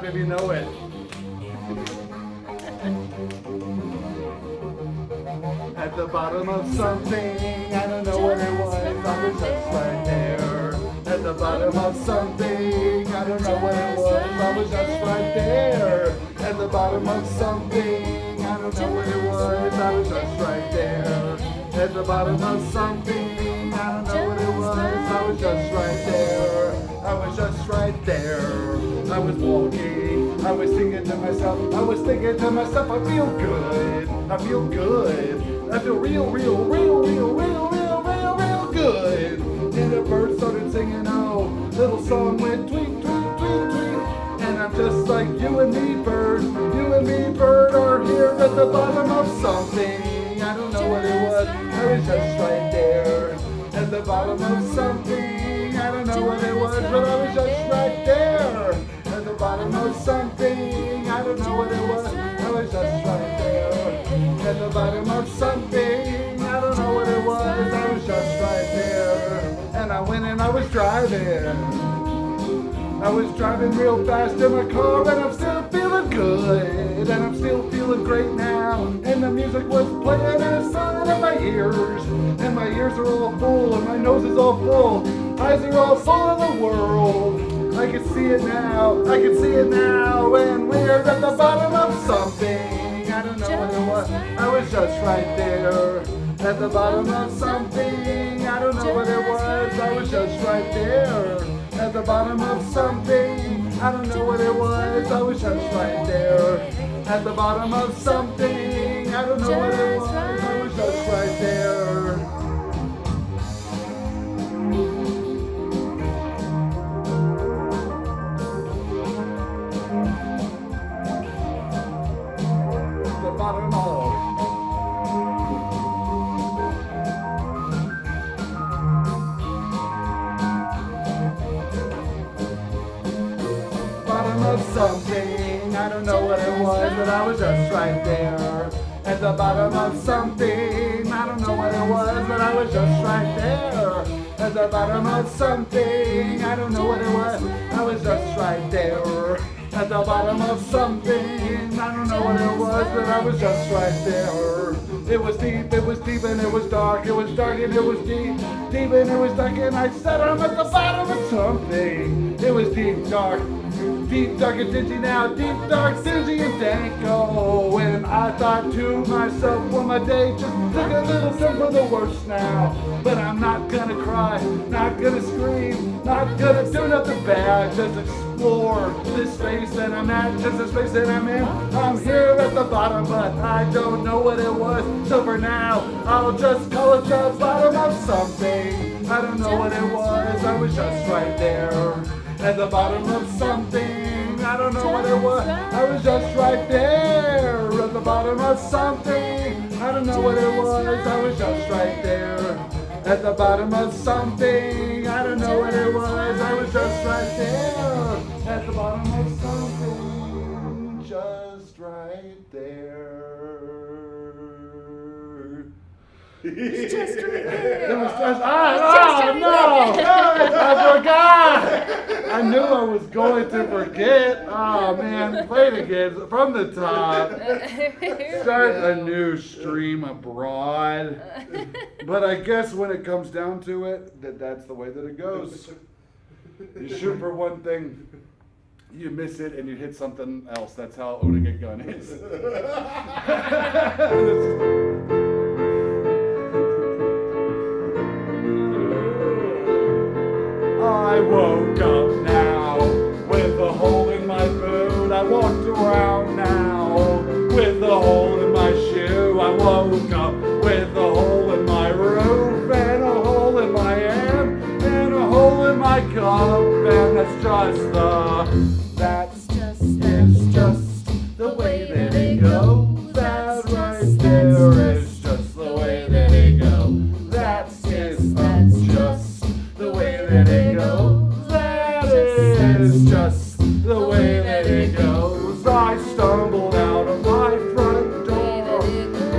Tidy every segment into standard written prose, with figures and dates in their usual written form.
clap if you know it. At the bottom of something, I don't know what it was, I was just right there. At the bottom of something, I don't know what it was, I was just right there. At the bottom of something, I don't know what it was, I was just right there. At the bottom of something, I don't know what it was, I was just right there. I was just right there. I was walking, I was singing to myself, I was thinking to myself, I feel good, I feel good. I feel real good. And a bird started singing, oh, little song went tweet, tweet, tweet, tweet. And I'm just like you and me, bird. You and me, bird, are here at the bottom of something. I don't know what it was, I was just right there. At the bottom of something, I don't know what it was, but I was just right there. At the bottom of something, I don't know what it was, I was just right there. At the bottom of something, I don't know what it was, I was just right there. And I went and I was driving. I was driving real fast in my car, and I'm still feeling good, and I'm still feeling great now. And the music was playing and it's sounding in my ears, and my ears are all full, and my nose is all full. Eyes are all full of the world. I can see it now, I can see it now, and we're at the bottom of something. I don't know what it was, I was just right there. At the bottom of something, I don't know what it was, I was just right there. At the bottom of something, I don't know what it was, I was just right there. At the bottom of something, I don't know what it was, I was just right there. At the bottom of something, I don't know what it was, but I was just right there. At the bottom of something, I don't know what it was, but I was just right there. At the bottom of something, I don't know what it was, I was just right there. At the bottom of something, I don't know what it was, but I was just right there. It was deep and it was dark, it was dark and it was deep, deep and it was dark, and I said I'm at the bottom of something. It was deep, dark and dingy now, deep, dark, dingy and dank. Oh, and I thought to myself, well, my day just took a little step for the worse now. But I'm not gonna cry, not gonna scream, not gonna do nothing bad, just explore this space that I'm at, just the space that I'm in. I'm here at the bottom, but I don't know what it was, so for now, I'll just call it the bottom of something. I don't know what it was, I was just right there. At the bottom of something, I don't know what it was, I was just right there. At the bottom of something, I don't know what it was, I was just right there. At the bottom of something, I don't know what it was, I was just right there. At the bottom of something, just right there. It's just right there. It was just, no, I forgot. I knew I was going to forget. Oh man, play it again from the top. Start a new stream abroad. But I guess when it comes down to it, that's the way that it goes. You shoot for one thing, you miss it, and you hit something else. That's how owning a gun is. I woke up now with a hole in my boot. I walked around now with a hole in my shoe. I woke up with a hole in my roof and a hole in my amp and a hole in my cup. And it's just the way that it goes. That right there is just the way that it goes. That's just the way that it goes. That is just the way that it goes. I stumbled out of my front door,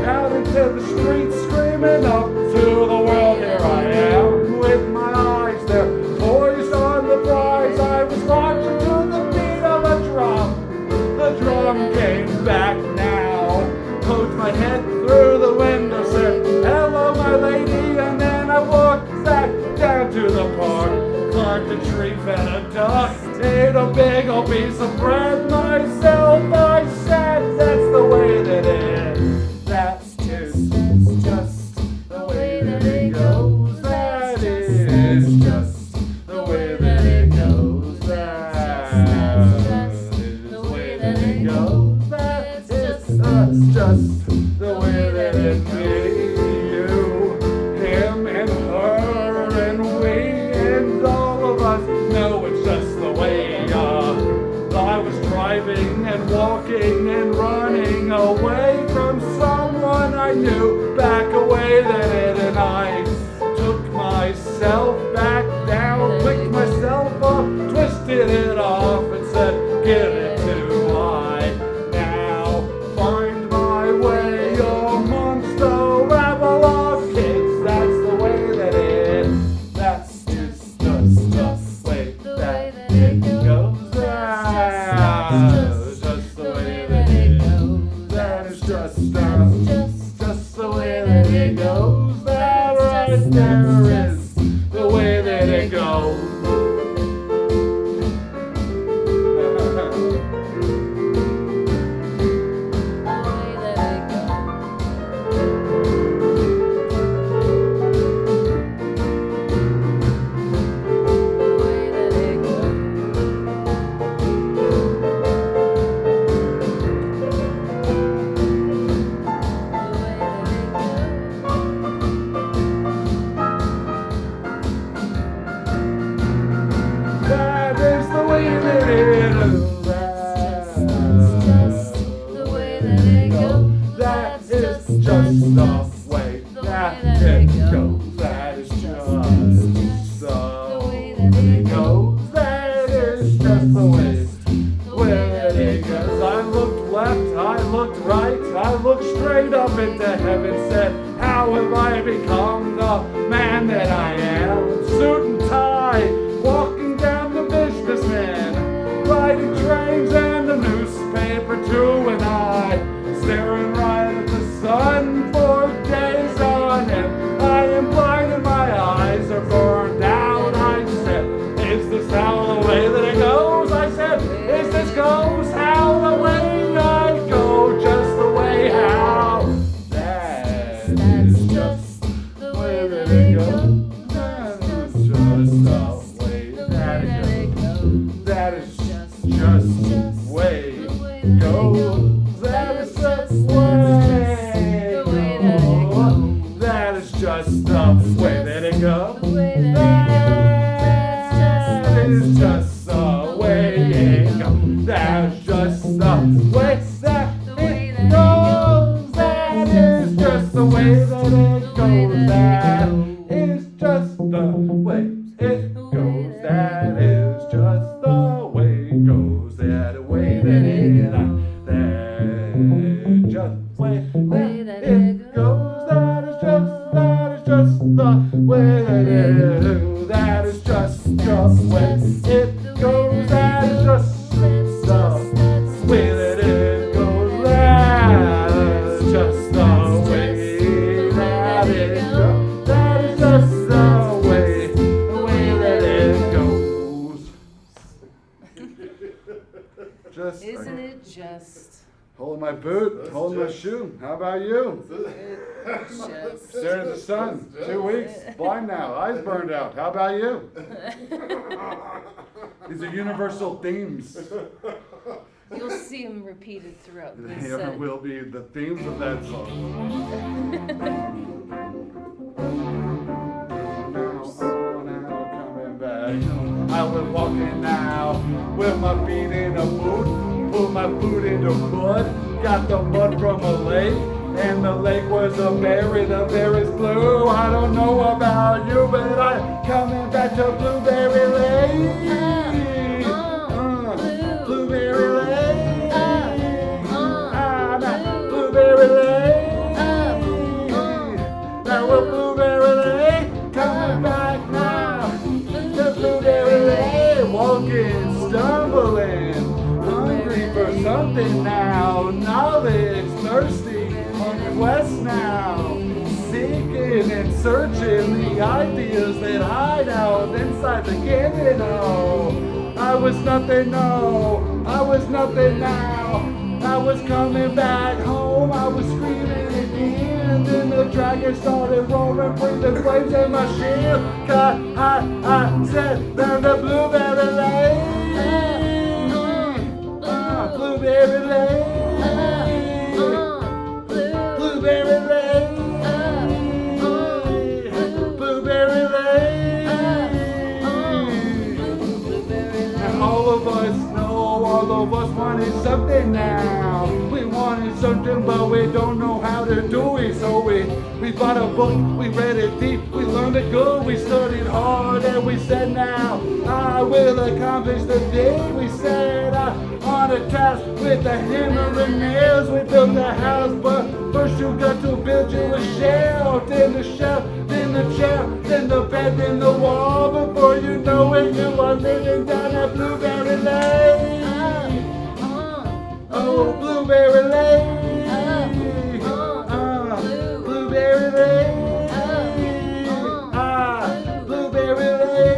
out into the street, screaming up to the world. Here I am with my eyes there, poised on the prize. I was my head through the window, said, hello, my lady, and then I walked back down to the park. Climbed a tree, fed a duck, ate a big old piece of bread myself. I said, that's the way that it is. That's just the way that it goes. That is just the way that it goes. That is the way that it goes. That is just the way that it be. You, him, and her, and we, and all of us know it's just the way. I was driving and walking and running away from someone I knew, back away that it, and I took myself back down, picked myself up, twisted it off, and said, give it to I now find my way amongst the rabble of kids. That's the way that it, that's just the way that it goes. Just the way that it goes. That is just the way that it goes. That right there is the way that it goes. That is the way that it is. The way that it goes. That is just the way that it goes. That is just the way that it goes. That is just the way that it goes. I looked left, I looked right, I looked straight up into heaven, said, how have I become the man that I am? Suit and tie, walking down the businessman, riding trains and a newspaper too, and I staring right at the sun for days on end. I am blind and my eyes are burned out. I said, is this how the way that it goes? I said, is this goes how the way I go? Just the way how that is just the way that it goes. That is just the way that it goes. That is just the way it goes. That is just the way it goes. That is just the way that it goes. That is just the way it goes. That's just the way that it goes. That is just the way that it goes. That is just the way it goes. That is just the way it goes. That way that it that just way that it goes. That is just the way that it goes. That is just the way it goes. That is just the way that it goes. That is just the way that it goes. That is just the way that it goes. Just Isn't it just? holding my boot, holding my shoe. How about you? Just. Staring at the sun. 2 weeks. Blind now. Eyes burned out. How about you? These are universal themes. You'll see them repeated throughout the They set. will be the themes of that song. Now coming back. I was walking now with my feet in a boot. Put my boot in the mud. Got the mud from a lake. And the lake was a berry, the berry's blue. I don't know about you, but I'm coming back to Blueberry Lake. Blueberry Lake. I'm at Blueberry Lake. Now we're Blueberry Lake. Coming back now to Blueberry Lake. Walking, stumbling, hungry for something now. Knowledge, thirsty. west now, seeking and searching the ideas that hide out inside the canyon. Oh, I was nothing, no, I was nothing now. I was coming back home, I was screaming again. Then the dragon started roaring, breathing flames in my shield. I said down the blueberry lane. Blueberry lane. Blueberry lane. Blueberry lane. And all of us know, all of us wanted something now. We wanted something, but we don't know how to do it. So we bought a book, we read it deep, we learned it good, we studied hard, and we said now, I will accomplish the thing. We set on a task with a hammer and nails. We built a house, but first you got to build you a shelf, then the shelf, then the chair, then the bed, then the wall. Before you know it, you are living down at Blueberry Lane. Oh, Blueberry Lane. Blueberry Lane. Blueberry Lane.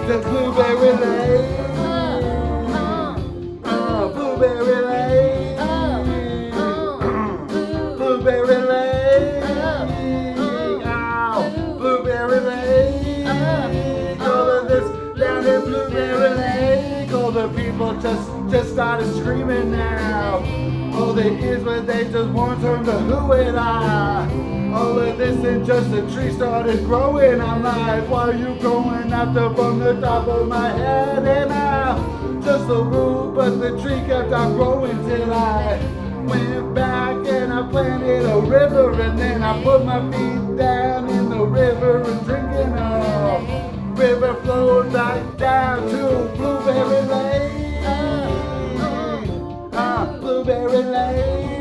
The Blueberry Lane. Blueberry Lane. Blueberry Lane. Blueberry Lane. All of this down in Blueberry Lane. All the people just started screaming now. All the ears, but they just want to turn to who and I. All of this and just a tree started growing. I'm like, why are you going after from the top of my head? And I just a root, but the tree kept on growing till I went back and I planted a river. And then I put my feet down in the river and drinking a river flowed right down to Blueberry Lane. Blueberry Lane.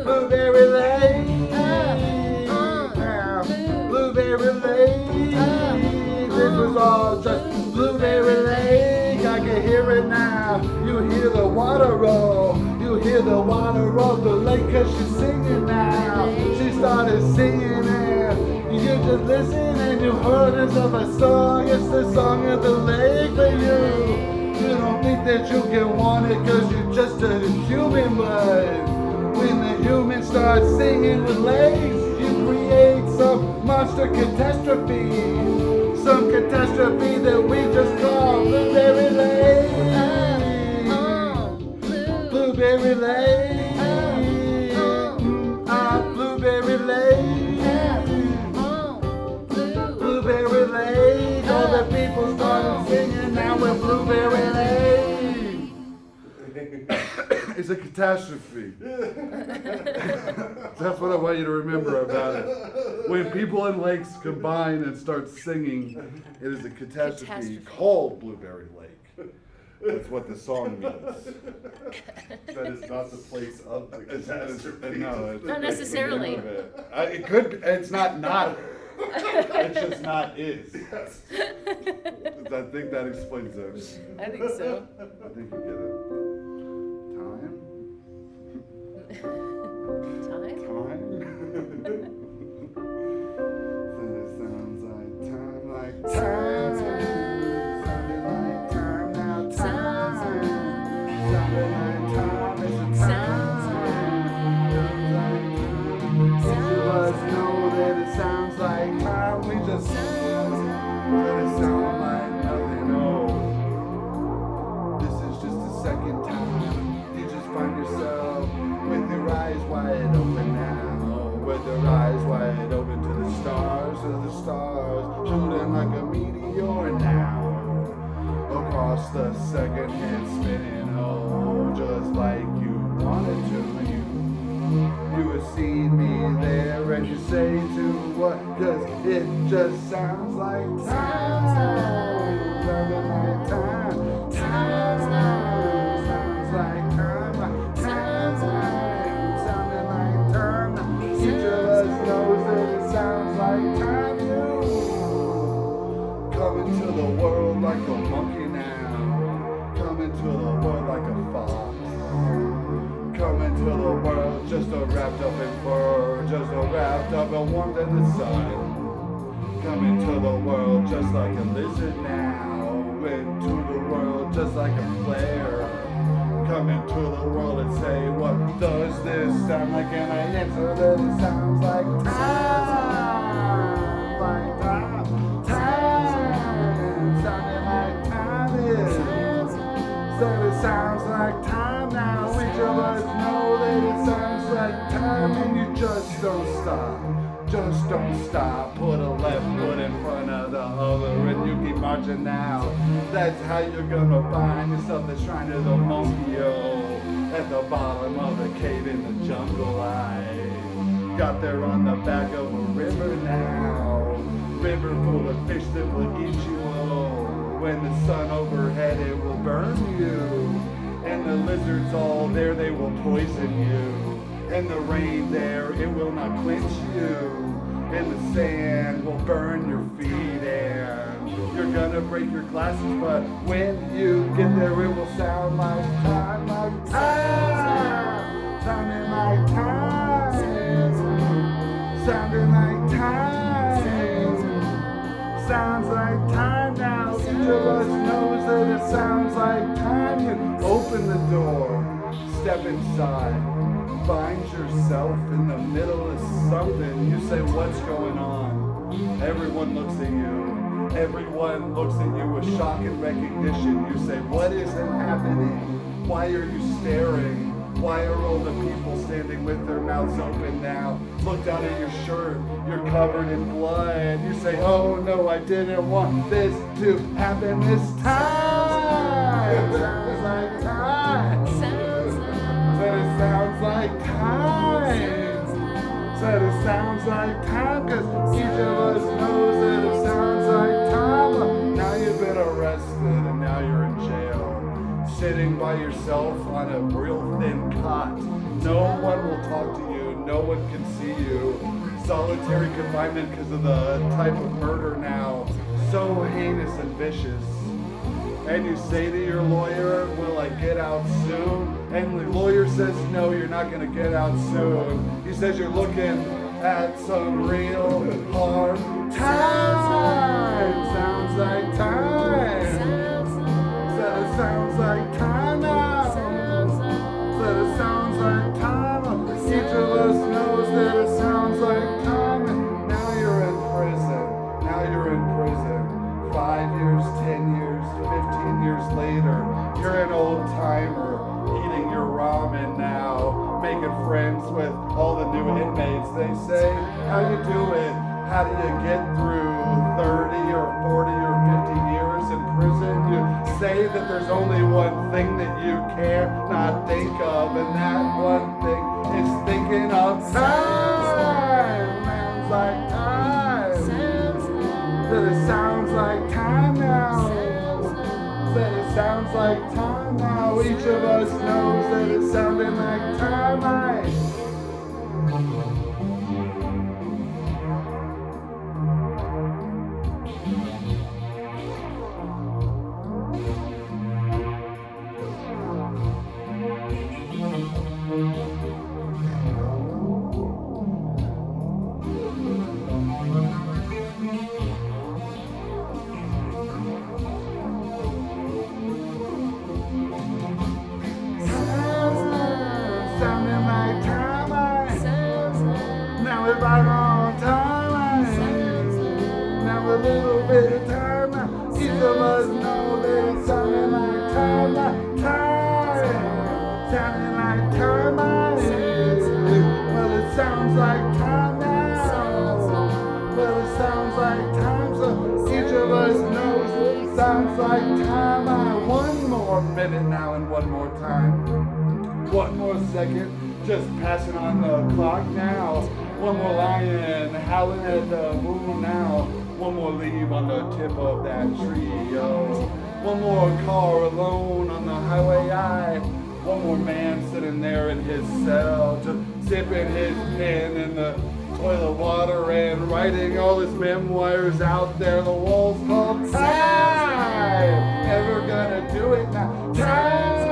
Blueberry Lane. Blueberry Lane. This was all just Blueberry Lane. I can hear it now. You hear the water roll. You hear the water roll the lake, 'cause she's singing now. She started singing and you just listen and you heard it's of a song. It's the song of the lake for you. You don't think that you can want it 'cause you're just a human, but when the humans start singing with legs, you create some monster catastrophe. Some catastrophe that we just call Blueberry Lane. Blueberry Lane. Blueberry Lane. Blueberry Lane. All the people started singing now with Blueberry Lane. It's a catastrophe. That's what I want you to remember about it. When people in lakes combine and start singing, it is a catastrophe called Blueberry Lake. That's what the song means. That is not the place of the catastrophe. No, Not necessarily. it could. It's not. It's just not is. Yes. I think that explains it. I think so. I think you get it. Time. Time? Then it sounds like time, like time. Sounds Sounding like time now. Time. Sounds Sounding like time. It's a time. Each of us know that it sounds like time. We just let it sound like nothing. Oh, this is just the second time. You just find yourself with your eyes wide open now. With your eyes wide open to the stars, shooting like a meteor now. Across the second hand spinning, oh, just see me there and you say to what? Cause it just sounds like time. Sounding like time. Time. Sounds like time. Time. Sounding like time. Each of us knows that it sounds like time. You come into the world like a monkey now. Come into the world like a fox. Come into the world just a wrapped up in fur, just a wrapped up and warmed in the sun. Come into the world just like a lizard now, into the world just like a flare. Come into the world and say, what does this sound like? And I answer that it sounds like time, like time, time, sounding like time is. So it sounds like time now. Each of us know that it sounds like time, and you just don't stop. Just don't stop. Put a left foot in front of the other, and you keep marching now. That's how you're gonna find yourself the shrine of the monkey at the bottom of the cave in the jungle. I got there on the back of a river now, river full of fish that will eat you. When the sun overhead, it will burn you. And the lizards all there, they will poison you. And the rain there, it will not quench you. And the sand will burn your feet. And you're gonna break your glasses, but when you get there, it will sound like time, like time. Sounding like time. Sounding like time. Sounds like time now. Each of us knows that it sounds like time. You open the door, step inside, find yourself in the middle of something. You say, what's going on? Everyone looks at you. Everyone looks at you with shock and recognition. You say, what isn't happening? Why are you staring? Why are all the people standing with their mouths open now? Look down at your shirt, you're covered in blood. You say, oh no, I didn't want this to happen this time. Sounds like time. Said it sounds like time. Said it sounds like time, cause each of us knows that it sounds like time. Now you've been arrested and now you're in jail. Sitting by yourself on a real thin cot. No one will talk to you. No one can see you. Solitary confinement because of the type of murder now. So heinous and vicious. And you say to your lawyer, will I get out soon? And the lawyer says, no, you're not going to get out soon. He says you're looking at some real hard time. Sounds like time. Said it sounds like time now. Said it sounds like time. Each of us knows that it sounds like time. And now you're in prison. Now you're in prison. 5 years, 10 years, 15 years later, you're an old timer eating your ramen now, making friends with all the new inmates. They say, how you doing? How do you get through 30 or 40 or 50 years in prison? You say that there's only one thing that you cannot think of, and that one thing is thinking of time. Sounds like time. That it sounds like time now. That it sounds like time now. Each of us knows that it's sounding like time. Sounding like time. Now we're right on time. Now a little bit of time. Each of us know that it's sounding like time. Time. Sounding like time. Well, it sounds like time now. Well, it sounds like time. So each of us knows it sounds like time. One more minute now and one more time. One more second. just passing on the clock now. One more lion howling at the moon now. One more leaf on the tip of that tree, yo. One more car alone on the highway I. One more man sitting there in his cell, just sipping his pen in the toilet water and writing all his memoirs out there. The walls called time. Never gonna do it now. Time.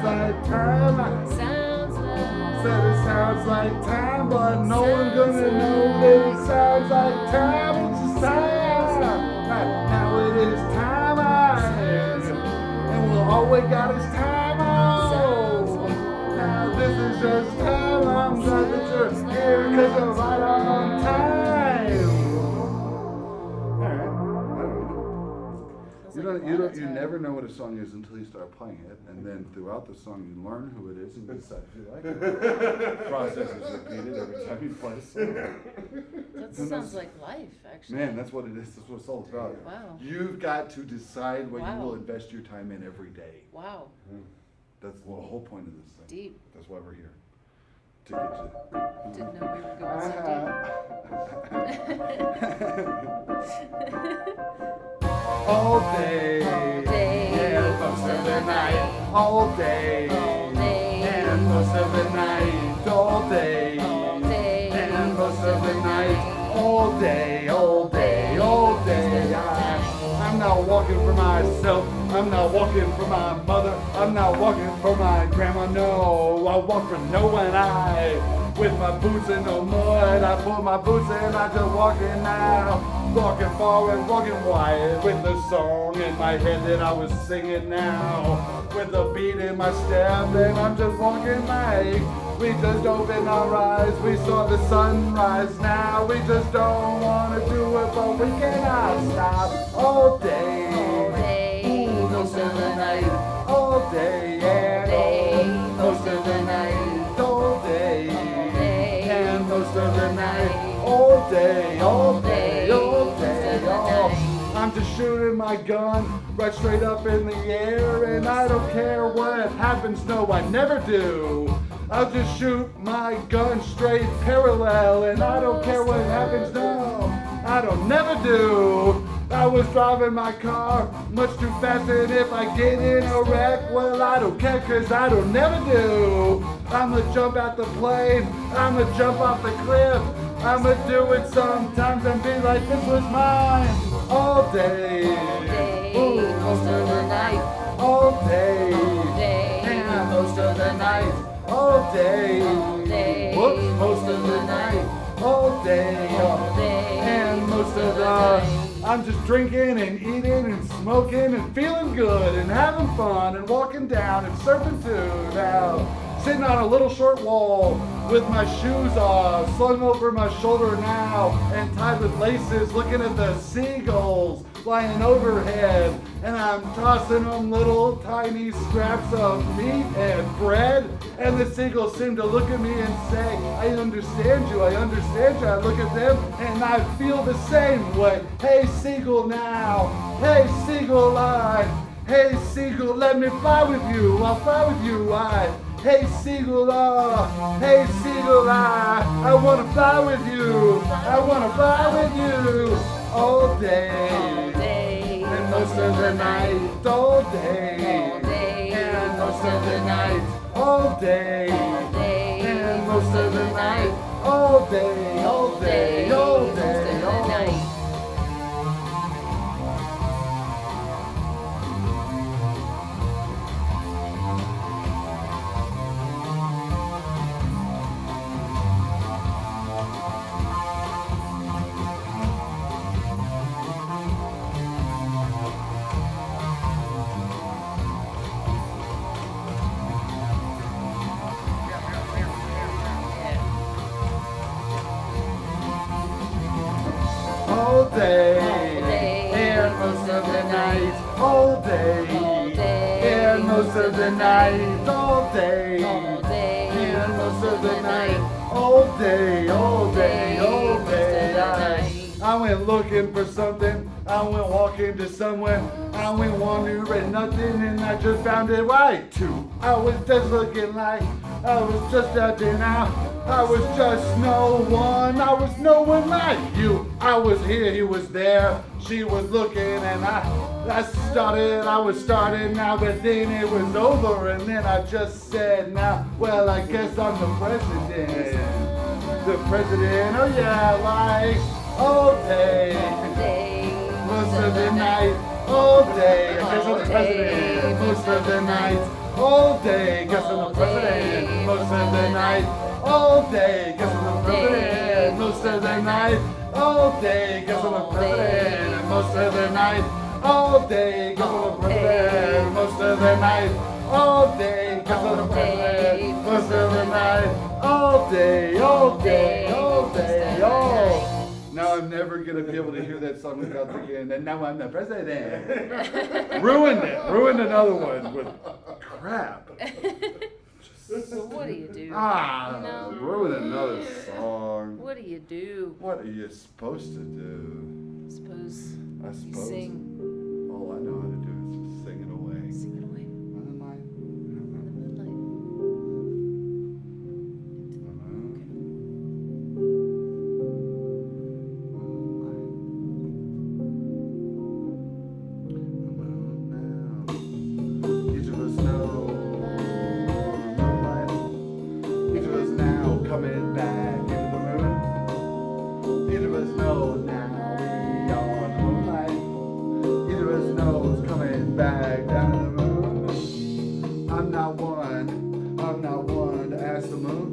Sounds like time. Sounds like. Said it sounds like time, but no one's gonna know that it sounds like time. It's just time. Right now it is time. And we'll always got his time. Now this is just time. I'm glad that you're here because you're right on time. Alright, I don't know. You never know what a song is until you start playing it, and then throughout the song you learn who it is and decide if you like it. The process is repeated every time you play a song. That sounds like life, actually. Man, that's what it is. That's what it's all about. Wow. You've got to decide what you Wow. will invest your time in every day. Wow. That's the whole point of this thing. Deep. That's why we're here. To get you. Didn't know we were going so deep. All day. All day. And most of the night. All day. All day. And most of the night. All day. All day. And most of the night. All day. All day. All day. I'm not walking for myself. I'm not walking for my mother. I'm not walking for my grandma. No, I walk for no one. With my boots in the mud, I put my boots in. I just walking now, walking forward, walking wide. With the song in my head that I was singing now, with the beat in my step, and I'm just walking like. We just opened our eyes, we saw the sunrise now. We just don't want to do it, but we cannot stop. All day, All day. ooh, most of the night. All day, and day. most of the night. All day, day. and most of the night. All day, all day, all day, all. I'm just shooting my gun right straight up in the air, and I don't care what happens, no, I never do. I'll just shoot my gun straight parallel, and I don't care what happens, no, I don't never do. I was driving my car much too fast, and if I get in a wreck, well, I don't care, cause I don't never do. I'ma jump out the plane, I'ma jump off the cliff, I'ma do it sometimes and be like, this was mine. All day, All day. Most of the night. all day, All day. and most of the night, all day, All day. whoops, most of the night, all day, All day. and most of the night. I'm just drinking and eating and smoking and feeling good and having fun and walking down and surfing too now. Sitting on a little short wall with my shoes off, slung over my shoulder now, and tied with laces, looking at the seagulls flying overhead. And I'm tossing them little tiny scraps of meat and bread. And the seagulls seem to look at me and say, I understand you, I understand you. I look at them and I feel the same way. Hey, seagull now. Hey, seagull I. Hey, seagull, let me fly with you. I'll fly with you, I. Hey, seagull, hey, seagull, I wanna fly with you. I wanna fly with you all day. All day. And most of the night, all day. All day. And most of the night, all day. All day. And most of the night, all day, all day, all day, all day. All day, and most of the night, all day, and most of the night, all day, and most of the night, all day, all day, all day. I went looking for something, I went walking to somewhere, I went wandering nothing, and I just found it right too. I was just looking like I was just out there now. I was just no one. I was no one like you. I was here, he was there. She was looking and I was started now, but then it was over and then I just said now, well, I guess I'm the president. The president, oh yeah, like all day. Most of the night, all day. I guess I'm the president. Most of the night, all day. Guess I'm the president. Most of the night, all day. Guess I'm the president. Most of the night, all day. Guess I'm the president. Most of the night, all day. Guess I'm the president. Most of the night, all day. Guess I'm the president. Most of the night, all day, all day, all day, all. Now I'm never gonna be able to hear that song without thinking, and now I'm the president. Ruined it. Ruined another one with crap. So what do you do? Ruined another song. What do you do? What are you supposed to do? I suppose I you suppose sing. all I know how to do is just sing it away. Sing it away in the moonlight. Each of us know. Each of us now coming back into the moon. Each of us know now we are on the moonlight. Each of us knows coming back down to the moon. I'm not one to ask the moon.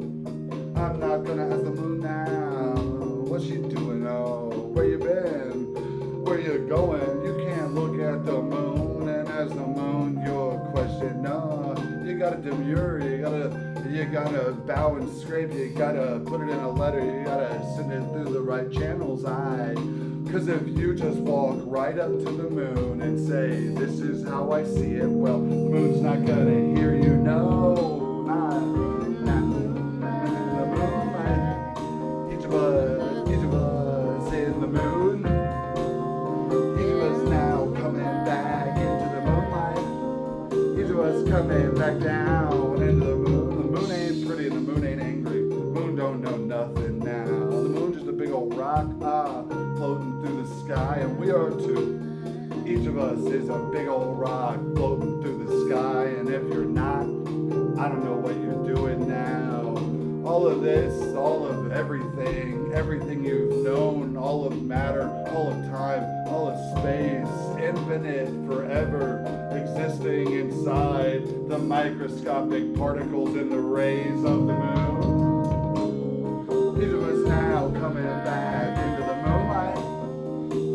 I'm not gonna ask the moon now. What you doing? Oh, where you been? Where you going? You can't look at the moon and ask the moon your question. No, you gotta demur. You gotta bow and scrape. You gotta put it in a letter. You gotta send it through the right channels. Cause if you just walk right up to the moon and say, this is how I see it, well, the moon's not gonna hear you. No, not in the moonlight. Each of us in the moon. Each of us now coming back into the moonlight. Each of us coming back down into the moon. The moon ain't pretty and the moon ain't angry. The moon don't know nothing now. The moon's just a big old rock, floating through the sky, and we are too. Each of us is a big old rock floating through the sky, and if you're not, I don't know what you're doing now. All of this, all of everything you've known, all of matter, all of time, all of space, infinite, forever, existing inside the microscopic particles in the rays of the moon. Each of us now coming back into the moonlight.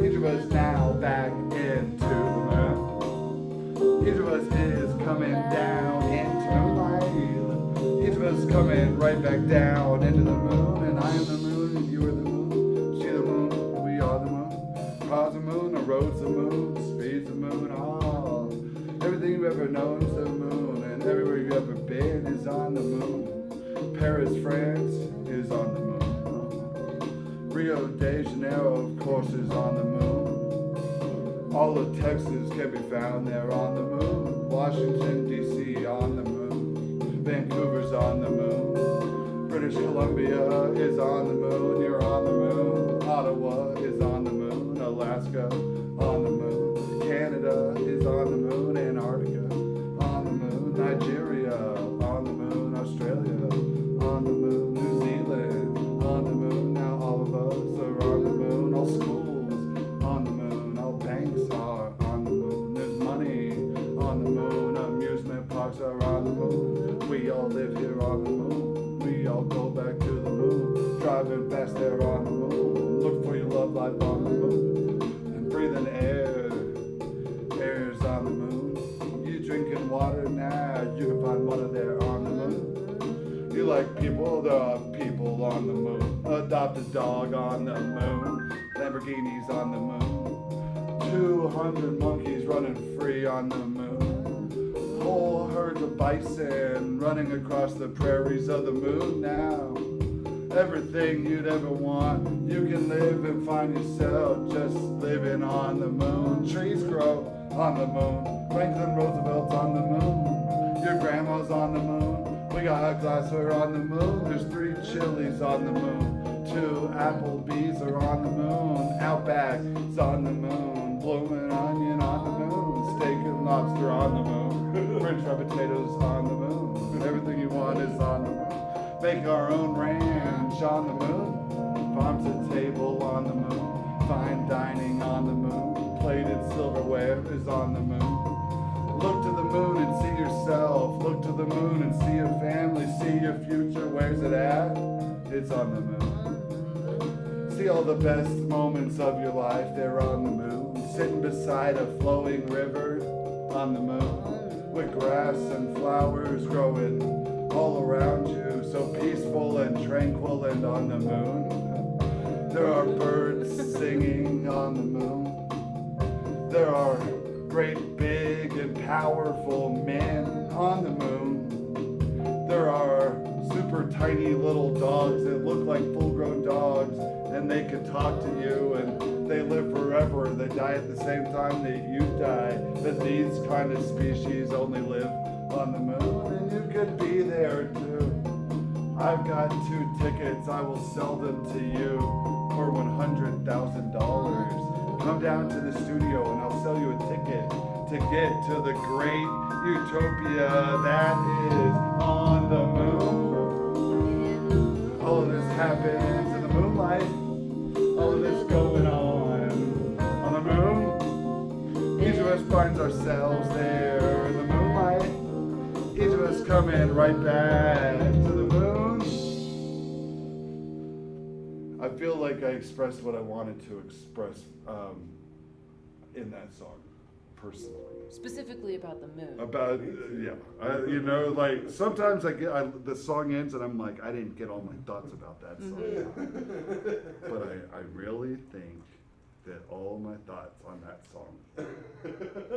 Each of us now back into the moon. Each of us is coming down into moonlight. Each of us coming right back down into the moon. And I am the moon, and you are the moon. She the moon, we are the moon. Cars the moon, the roads the moon, speeds the moon, all. Everything you've ever known is the moon, and everywhere you've ever been is on the moon. Paris, France is on the moon. Rio de Janeiro, of course, is on the moon. All of Texas can be found there on the moon. Washington, D.C. on the moon. Vancouver's on the moon. British Columbia is on the moon. You're on the moon. Ottawa is on the moon. Alaska on the moon. Canada is on the moon. Antarctica on the moon. Nigeria on the moon. Australia on the moon. New Zealand on the moon. Now all of us are on the moon. All schools on the moon. All banks are on the moon. There's money on the moon. Amusement parks are on the moon. We all live here on the moon. We all go back to the moon. Driving fast there on the moon. Look for your love life on the moon. And breathing air. Air's on the moon. You drinking water now. You can find water there on the moon. You like people, there are people on the moon. Adopt a dog on the moon. Lamborghinis on the moon. 200 monkeys running free on the moon. Whole herds of bison running across the prairies of the moon now. Everything you'd ever want, you can live and find yourself just living on the moon. Trees grow on the moon. Franklin Roosevelt's on the moon. Your grandma's on the moon. We got glassware on the moon. There's 3 Chili's on the moon. 2 Applebee's are on the moon. Outback's on the moon. Bloomin' onion on the moon. Steak and lobster on the moon. French fried potatoes on the moon. And everything you want is on the moon. Make our own ranch on the moon. Farms at table on the moon. Fine dining on the moon. Plated silverware is on the moon. Look to the moon and see yourself. Look to the moon and see your family. See your future. Where's it at? It's on the moon. See all the best moments of your life. They're on the moon. Sitting beside a flowing river on the moon. With grass and flowers growing all around you. So peaceful and tranquil and on the moon. There are birds singing on the moon. There are great big and powerful men on the moon. There are super tiny little dogs that look like full-grown dogs, and they can talk to you, and they live forever. They die at the same time that you die. But these kind of species only live on the moon, and you could be there too. I've got 2 tickets. I will sell them to you for $100,000. Come down to the studio and I'll sell you a ticket to get to the great utopia that is on the moon. All of this happens in the moonlight. All of this going on the moon. Each of us finds ourselves there in the moonlight. Each of us coming right back to the moon. I feel like I expressed what I wanted to express in that song, personally. Specifically about the moon. About, you know, like sometimes the song ends and I'm like, I didn't get all my thoughts about that song. But I really think that all my thoughts on that song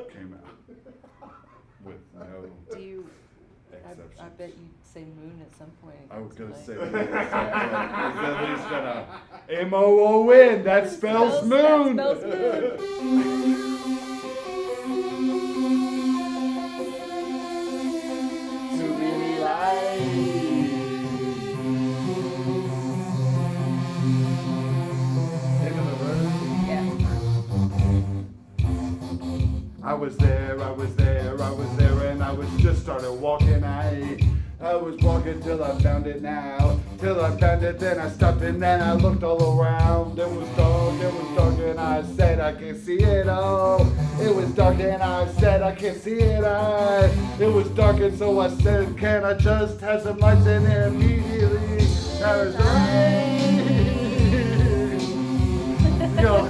came out with no Do you? exceptions. I bet you say moon at some point. I was gonna tonight. say moon at some point. It's at least gonna M-O-O-N. That spells moon. That spells moon. Too many lights. End of the verse. Yeah. I was there, and I was just started walking. I was walking till I found it now. Till I found it, then I stopped and then I looked all around. It was dark, and I said I can't see it all. It was dark and I said I can't see it. It was dark and so I said, can I just have some lights? And then immediately I was Yo,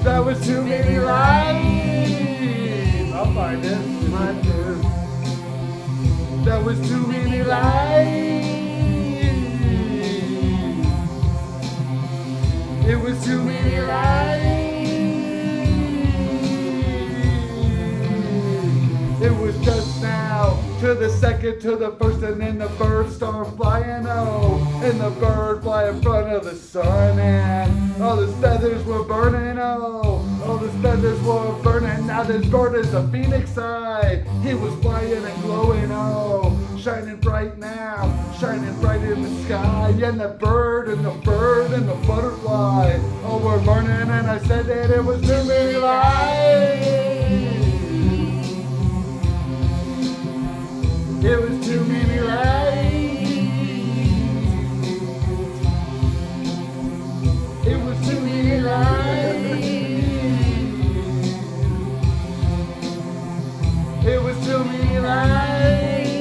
that was too many lights. I'll find it. Mine too. That was too many lights. It was too many lights. It was just now, to the second, to the first, and then the birds start flying, oh, and the bird fly in front of the sun, and all his feathers were burning, oh, all his feathers were burning. Now this bird is a phoenix eye. He was flying and glowing, oh, shining bright now, shining bright in the sky, and the bird and the butterfly, oh, were burning, and I said that it was too many lights. It was too many lights. It was too many lights. It was too many lights.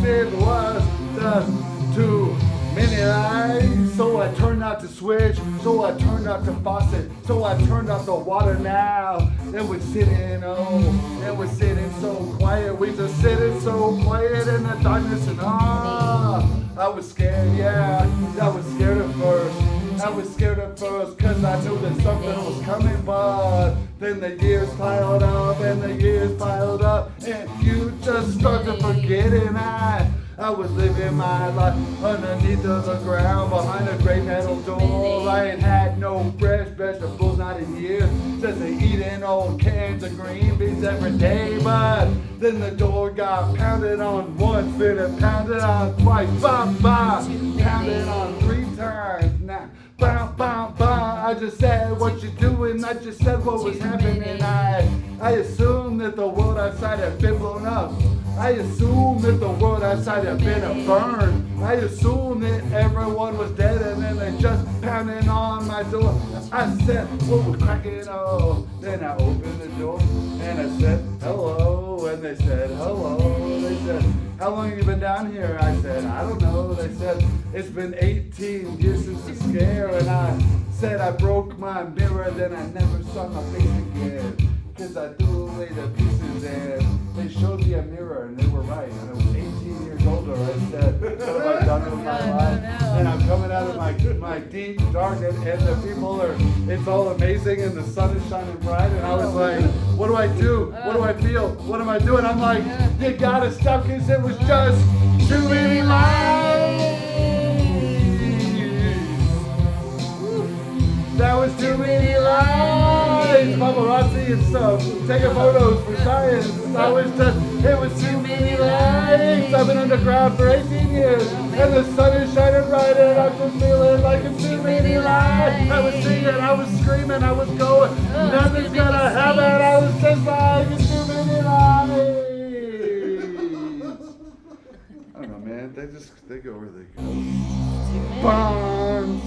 It was just too many lights. So I turned out the switch. So I turned out the faucet. So I turned out the water now. And we're sitting, oh, and we're sitting so quiet. We just sitting so quiet in the darkness and I was scared, yeah. I was scared at first. I was scared at first because I knew that something was coming, but then the years piled up and the years piled up, and you just start to forget, and I I was living my life underneath of the ground, behind a great metal door. I ain't had no fresh vegetables, not in years. Just eating old cans of green beans every day. But then the door got pounded on once, then it pounded on twice. Bah, bah, pounded on 3 times now. Bah, bah, bah. I just said what you doing, I just said what was happening. I assumed that the world outside had been blown up. I assumed that the world outside had been burned. I assumed that everyone was dead, and then they just pounding on my door. I said, what was cracking? Oh, then I opened the door and I said, hello. And they said, hello. They said, how long have you been down here? I said, I don't know. They said, it's been 18 years since the scare. And I said, I broke my mirror, then I never saw my face again. Cause I threw away the pieces and they showed me a mirror and they were right. And I was 18 years older. I said, what have I done with my life? And I'm coming out of my deep dark and the people are, it's all amazing and the sun is shining bright. And I was like, what do I do? What do I feel? What am I doing? I'm like, you gotta stop cause it was just too many lies. That was too many lies. Paparazzi and stuff, taking photos for science. It was too many lies. I've been underground for 18 years, and the sun is shining bright, and I'm just feeling like it's too many lies. I was singing, I was screaming, I was going, nothing's gonna happen. I was just like, it's too many lies. I don't know, man. They go where they go. Bombs.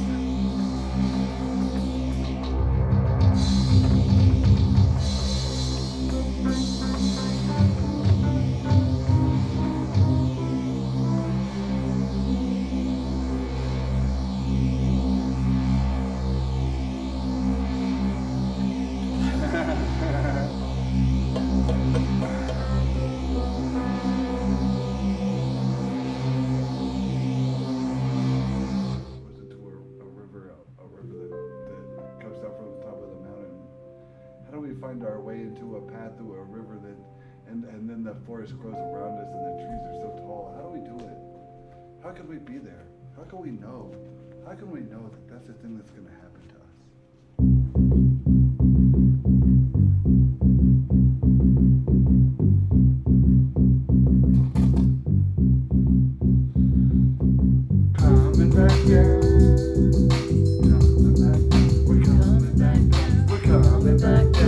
Find our way into a path through a river that, and then the forest grows around us and the trees are so tall. How do we do it? How can we be there? How can we know? How can we know that that's the thing that's going to happen to us? Coming back down. Coming back down. We're coming back down.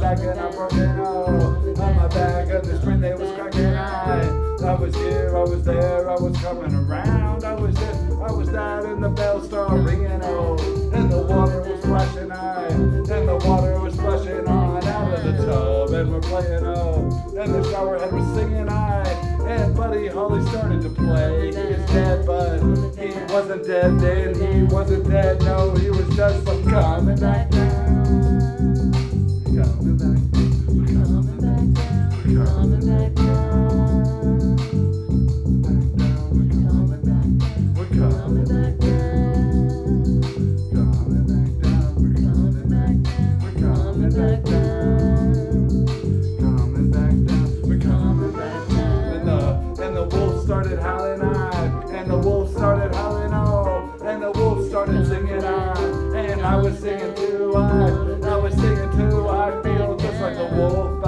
And I'm broken on my back of the spring they was cracking. I was here, I was there, I was coming around. I was this, I was that, and the bell started ringing. Oh, and the water was splashing. And the water was splashing on out of the tub, and we're playing. Oh, and the shower head was singing. And Buddy Holly started to play. He is dead, but he wasn't dead then. He wasn't dead, no, he was just coming back down. Coming back down, we're coming back down, we're coming back down. We're coming back down, we're coming back down. Coming back down, we're coming back down, we're coming back down. Coming back down, we're coming back down. And the wolf started howling and the wolf started howling and the wolf started singing and I was singing too, I was singing too. I feel just like a wolf,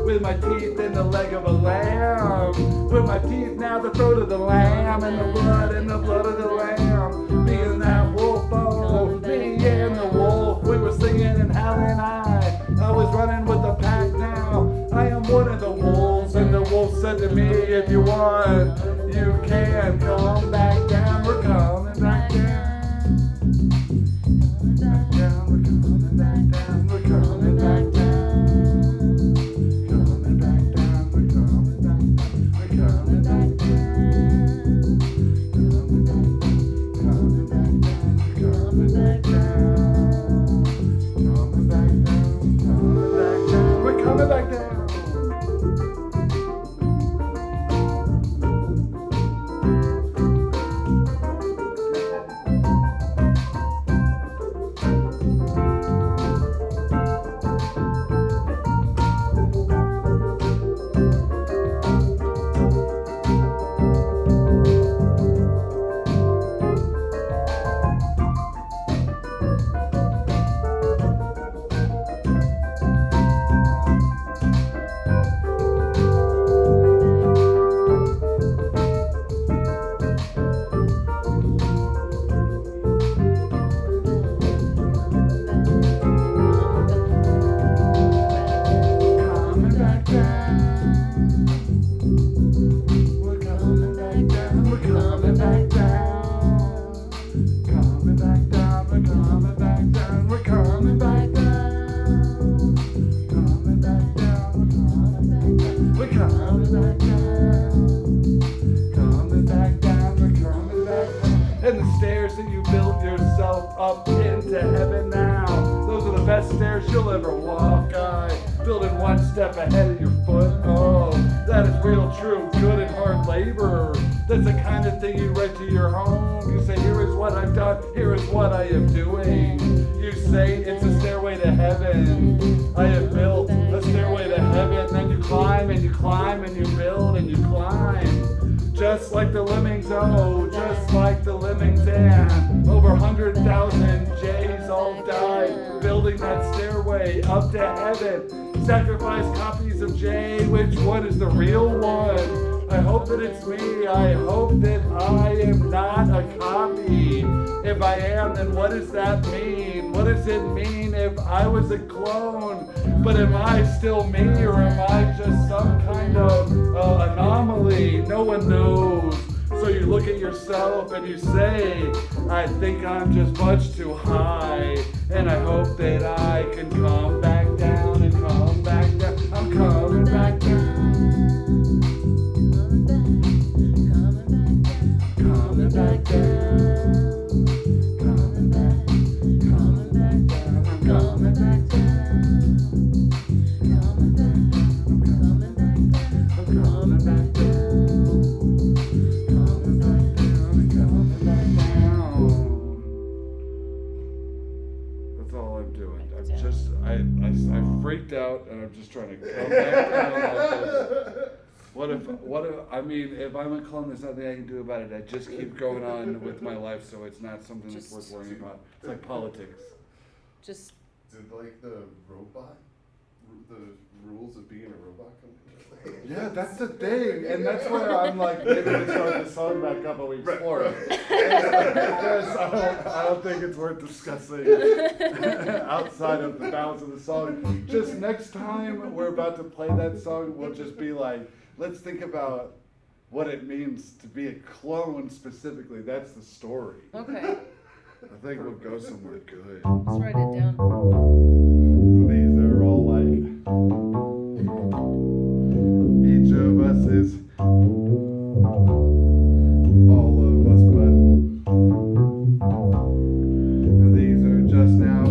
with my teeth in the leg of a lamb, with my teeth now the throat of the lamb, and the blood in the blood of the lamb. Being that wolf, oh, me and the wolf, we were singing and howling. I was running with the pack now. I am one of the wolves, and the wolf said to me, if you want, you can come back down. We're coming back down. We're coming back down. We're coming back down. Coming back down. We're coming back down. We're coming back down. Coming back down. Coming back down. We're coming back down. Coming back up into heaven now. Those are the best stairs you'll ever walk. Building one step ahead of your foot. Oh, that is real, true, good and hard labor. That's the kind of thing you write to your home. You say, here is what I've done, here is what I am doing. You say, it's a stairway to heaven. I have built a stairway to heaven. Then you climb and you climb and you build and you climb. Just like the lemmings, oh, just like the lemmings, and over 100,000 Jays all died building that stairway up to heaven. Sacrifice copies of Jay, which one is the real one? I hope that it's me, I hope that I am not a copy. If I am, then what does that mean? What does it mean if I was a clone? But am I still me, or am I just some kind of anomaly? No one knows. So you look at yourself and you say, I think I'm just much too high, and I hope that I can come back down and come back down. I'm coming back down. Coming back down. Coming back, coming back down. I'm coming back down. Coming back, coming back down. I'm coming back down. I freaked out and I'm just trying to come back down. What if, I mean, if I'm a clone, there's nothing I can do about it. I just keep going on with my life, so it's not something that's worth worrying about. It's like politics. Just Did like the robot, the rules of being a robot come into play? Yeah, that's the thing, and that's where I'm like, maybe we start the song back up and we explore it. Because I don't think it's worth discussing outside of the bounds of the song. Just next time we're about to play that song, we'll just be like, let's think about what it means to be a clone specifically. That's the story. okay. I think we'll go somewhere good. Let's write it down. These are all like, each of us is all of us, but these are just now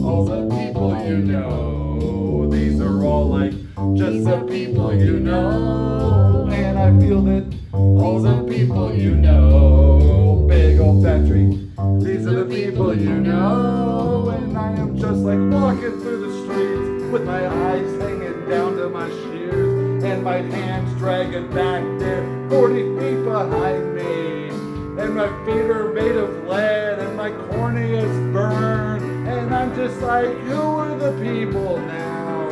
all the people you know. These are all like just the people you know. And I feel that all the people you know, big old fat tree. These are the people you know, and I am just like walking through the streets with my eyes hanging down to my shoes and my hands dragging back there 40 feet behind me, and my feet are made of lead and my corneas burn, and I'm just like, who are the people now?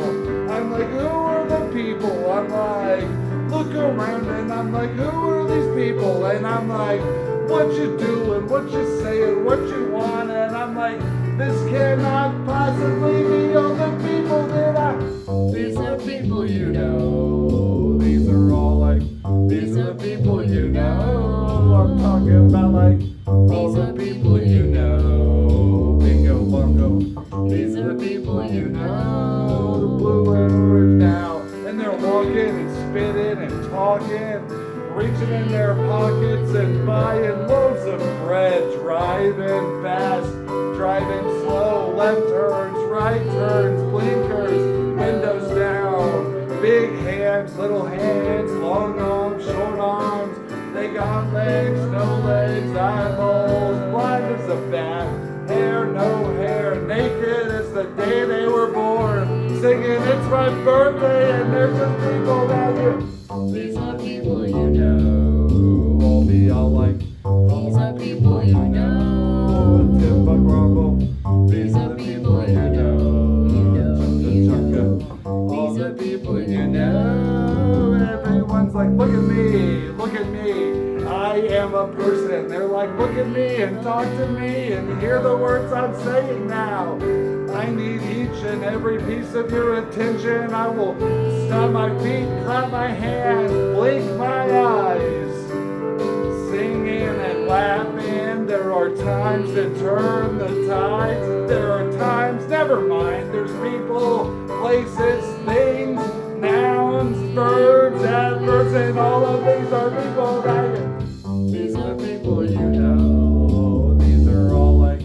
I'm like, who are the people? I'm like, look around and I'm like, who are these people? And I'm like, what you doing, what you saying, what you want, and I'm like, this cannot possibly be all the people that these are people you know. These are all like, these are the people you know. I'm talking about like, all the people you know. Bingo bongo, these are the people you know. The blue and orange now, and they're walking and spitting and talking, reaching in their pockets and buying loads of bread, driving fast, driving slow, left turns, right turns, blinkers, windows down, big hands, little hands, long arms, short arms, they got legs, no legs, eyeballs, blind as a bat, hair, no hair, naked as the day they were born, singing it's my birthday and they're just people that you. These are people you know. All be all like, these are people you know. Timber Grumble, these are the people you know. Chunka Chunka, all the people you know. Everyone's like, look at me, look at me. I am a person. They're like, look at me and talk to me and hear the words I'm saying now. I need each and every piece of your attention. I will stomp my feet, clap my hands, blink my eyes, singing and laughing. There are times that turn the tides. There are times, never mind. There's people, places, things, nouns, verbs, adverbs, and all of these are people that these are the people you know. These are all like,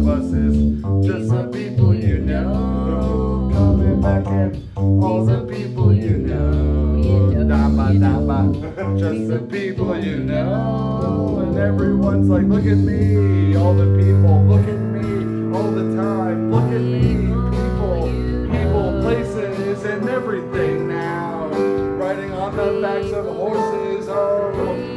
us is just the people you know. Coming back in, all the people you know. Damba, damba, just the people you know. And everyone's like, look at me, all the people, look at me, all the time, look at me, people, places, and everything now. Riding on the backs of horses, oh,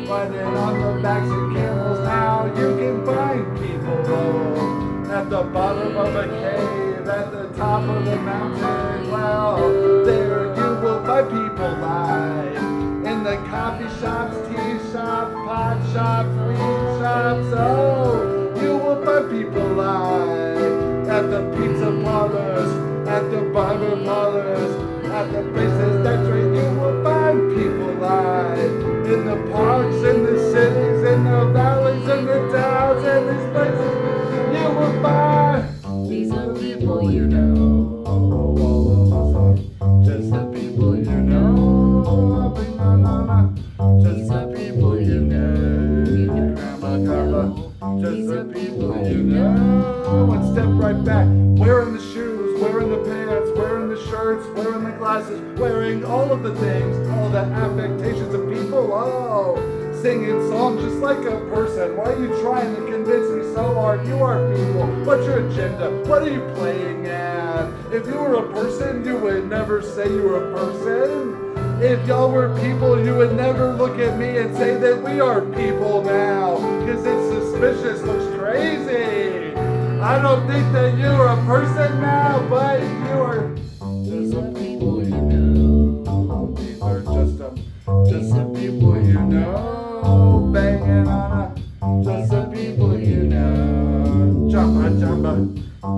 riding on the backs of camels now. You can find people, oh, at the bottom of a cave, at the top of the mountain. Well, there you will find people lie in the coffee shops, tea shops, pot shops, weed shops. Oh, you will find people lie at the pizza parlors, at the barber parlors, at the places that drink. You will find people lie in the parks, in the cities, in the valleys, in the towns, in these places. You will find these are the people you know. All of us are just the people you know. Just the people you know. Grandma Carla, just the people you know. And step right back, wearing the shoes, wearing the pants, wearing the shirts, wearing the glasses, wearing all of the things, all the affectations of people. Oh, singing songs just like a person. Why are you trying to convince me so hard? You are people. What's your agenda? What are you playing at? If you were a person, you would never say you were a person. If y'all were people, you would never look at me and say that we are people now. Because it's suspicious, looks crazy. I don't think that you are a person now, but you are just the people you know. These are just the people you know. Banging on just the people you know. Jumpa, jumpa,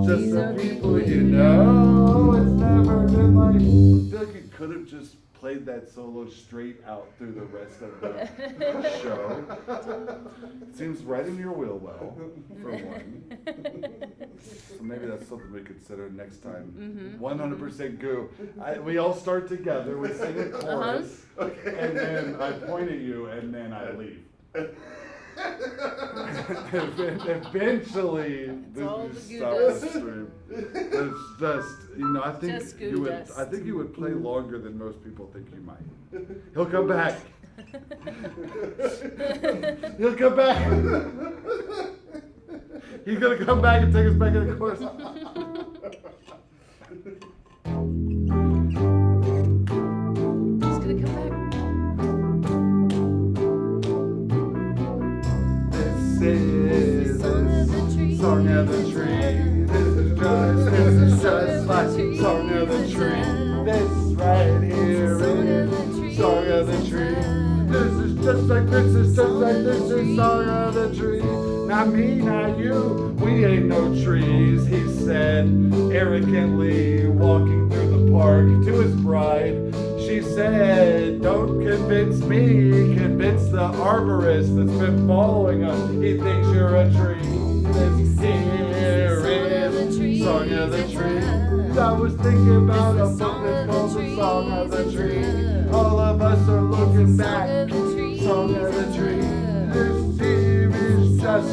just the people you know. It's never been like, I feel like you could have just played that solo straight out through the rest of the show. It seems right in your wheel well, for one. So maybe that's something we consider next time. 100% goo. We all start together, we sing a chorus, and then I point at you, and then I leave. Eventually, this stop the stream. It's just, you know, I think you would play longer than most people think you might. He'll come back. He'll come back. He's gonna come back and take us back in the course. He's gonna come back. This is Song of the Tree. This is just like Song of the Tree. This right here is Song of the Tree. This is just like this is Song of the Tree. Not me, not you, we ain't no trees, he said, arrogantly walking through the park to his bride. She said, don't convince me, convince the arborist that's been following us. He thinks you're a tree. This here is Song of the Tree. I was thinking about a book that's called The Song of the Tree. All of us are looking back, Song of the Tree. This here is just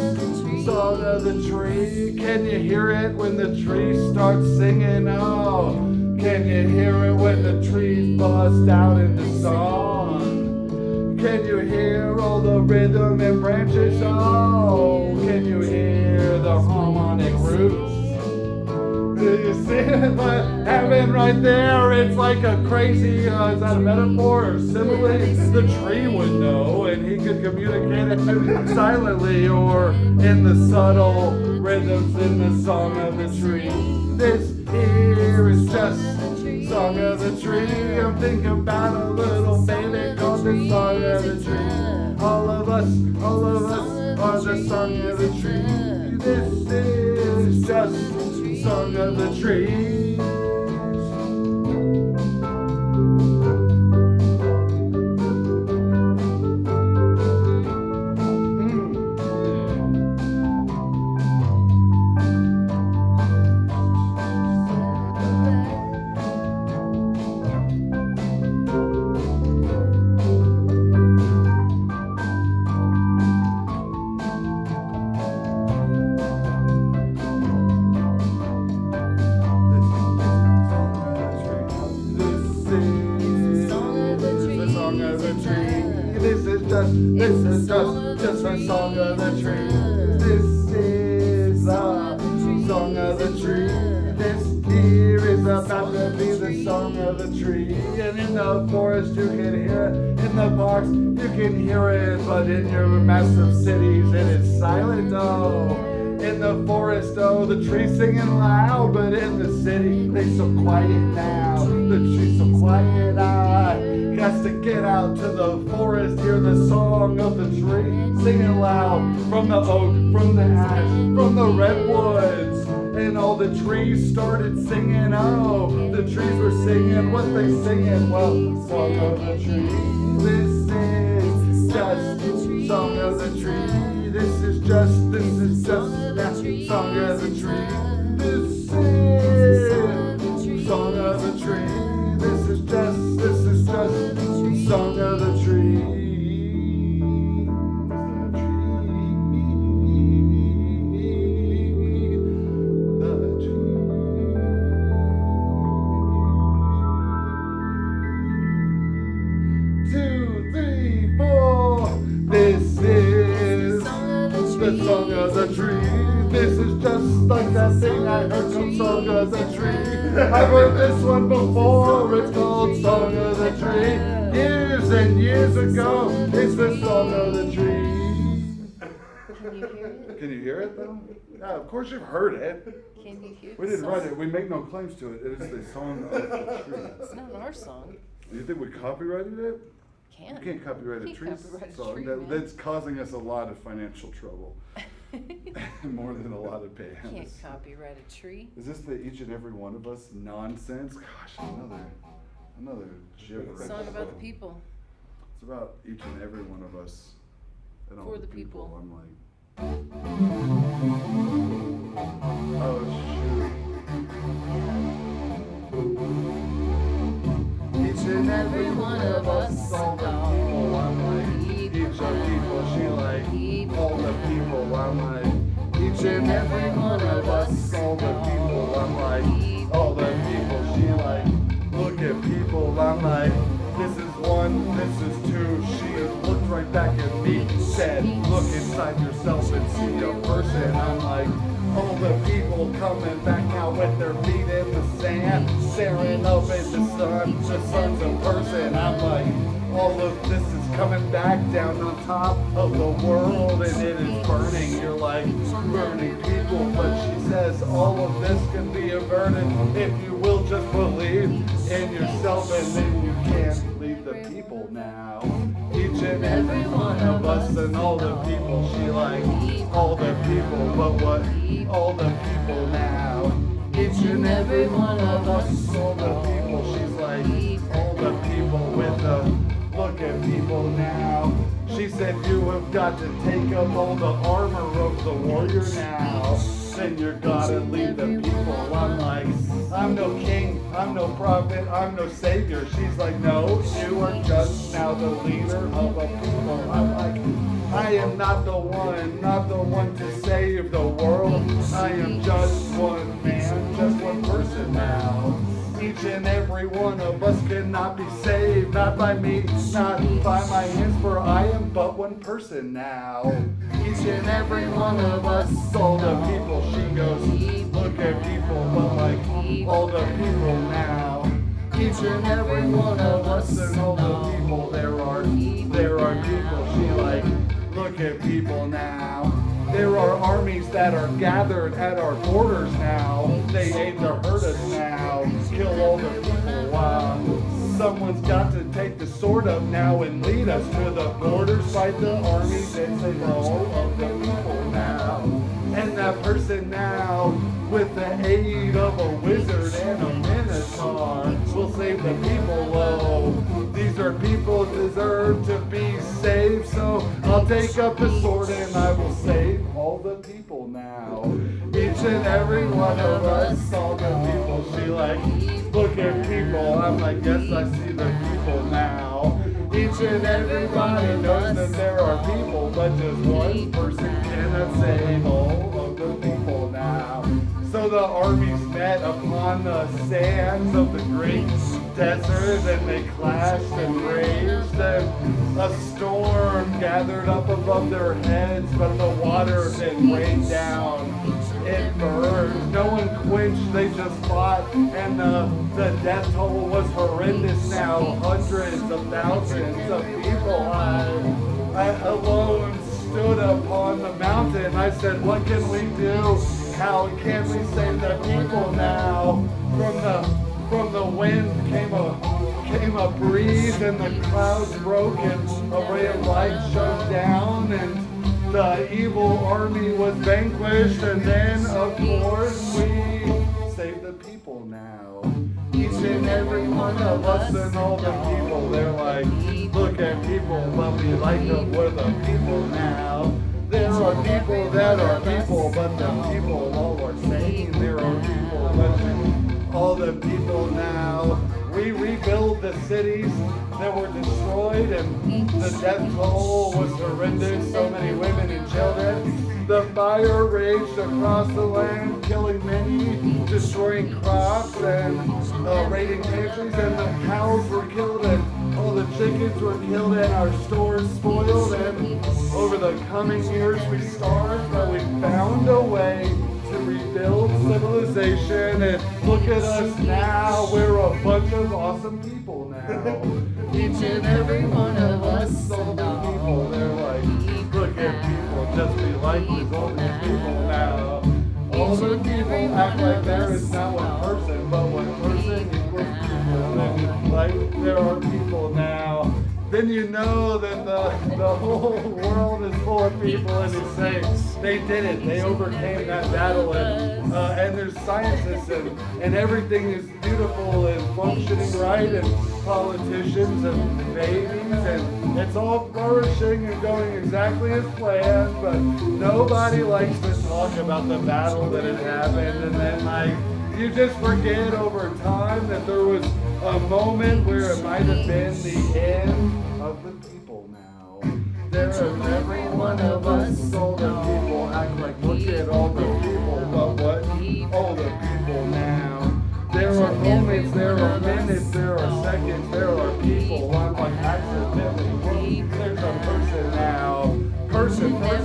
Song of the Tree. Can you hear it when the tree starts singing? Oh, can you hear it when the trees bust out into song? Can you hear all the rhythm and branches? Oh, can you hear the harmonic roots? Do you see it? But heaven right there, it's like a crazy, is that a metaphor or simile? The tree would know, and he could communicate it silently or in the subtle rhythms in the Song of the Tree. This here is just Song of the Tree. I'm thinking about a little baby called the Song of the Tree. All of us are the Song of the Tree. This is just Song of the Trees. just a song of the tree. This is the song of the tree. This here is about to be the song of the tree. And in the forest you can hear it, in the parks you can hear it, but in your massive cities it is silent, oh. In the forest, oh, the trees singing loud, but in the city they so quiet now. The trees so quiet, he has to get out to the forest, hear the song of the tree singing loud from the oak, from the ash, from the redwoods. And all the trees started singing, oh, the trees were singing, what they singing? Well, the song of the tree. This is just song of the tree. This is just that song of the tree. This is song of the tree. This is just song of the tree. The song of the tree. This is just like that thing I heard from Song of the Tree. I've heard this one before. It's called Song of the Tree. Years and years ago, it's the Song of the Tree. Can you hear it? Can you hear it though? Yeah, of course you've heard it. Can you hear We the didn't write song? it. We make no claims to it. It is the Song of the Tree. It's not our song. Do you think we copyrighted it? Can't. You can't copyright a Can't tree copyright a song. tree, That, man. that's causing us a lot of financial trouble. More than a lot of Can't bands. copyright a tree. Is this the each and every one of us nonsense? Gosh, another gibber. Song about the people. It's about each and every one of us. And all For the people. I'm like, oh shoot. Each and every one of us, all the people. I'm like, each of people. She like, all the people. I'm like, each and every one of us, all the people. I'm like, all the people. She like, look at people. I'm like, this is one, this is two. She looked right back at me, said, look inside yourself and see a person. I'm like, all the people coming back now with their feet in the sand, staring up at the sun. The sun's a person. I'm like, all of this is coming back down on top of the world and it is burning. You're like, burning people. But she says all of this can be averted if you will just believe in yourself, and then you can't lead the people now. Each and every one of us and all the people. She like, all the people, but what? All the people now. Each and every one of us, all the people. She's like, all the people with the look at people now. She said you have got to take up all the armor of the warrior now. Then you gotta lead the people. I'm like, I'm no king, I'm no prophet, I'm no savior. She's like, no, you are just now the leader of a people. I'm like, I am not the one to save the world. I am just one man, just one person now. Each and every one of us cannot be saved, not by me, not by my hands, for I am but one person now. Each and every one of us, all the people, she goes, look at people, but like all the people now. Each and every one of us and all the people, there are people, she like, look at people now. There are armies that are gathered at our borders now. They aim to hurt us now, kill all the people. Wow. Someone's got to take the sword up now and lead us to the borders, fight the armies and save all of the people now. And that person now, with the aid of a wizard and a minotaur, will save the people. Oh, these are people deserve to be saved, so I'll take up the sword and I will save all the people now. Each and every one of us, all the people. She like, look at people. I'm like, yes, I see the people now. Each and everybody knows that there are people, but just one person cannot save all of the people now. So the armies met upon on the sands of the great desert, and they clashed and raged, and a storm gathered up above their heads, but the water then rained down. It burned. No one quenched, they just fought, and the death toll was horrendous now. Hundreds of thousands of people. I alone stood upon the mountain. I said, what can we do? How can we save the people now? From the wind came a breeze, and the clouds broke, and a ray of light shone down, and the evil army was vanquished. And then, of course, we saved the people now. Each and every one of us and all the people, they're like, look at people, but we like them, we're the people now. There are people that are people, but the people all are same. There are people, but all the people now. We rebuild the cities that were destroyed, and the death toll was horrendous. So many women and children. The fire raged across the land, killing many, destroying crops, and raiding pantries, and the cows were killed, and all the chickens were killed, and our stores spoiled. And over the coming years we starved, but we found a way to rebuild civilization. And look at us now, we're a bunch of awesome people now. Each and every one of us, all the people, they're like, look at people, just be like these all these people now. All the people act like there is not one person, but one person equals people. And like there are people now. Then you know that the whole world is full of people, and you say, they did it, they overcame that battle, and there's scientists, and everything is beautiful and functioning right, and politicians and babies, and it's all flourishing and going exactly as planned, but nobody likes to talk about the battle that had happened. And then like, you just forget over time that there was a moment where it might have been the end of the people now. There are every one of us, all the people act like, look at all the people, but what? All the people now. There are moments, there are minutes, there are seconds, there are people. I'm like accidentally, whoops, there's a person now. Person, people,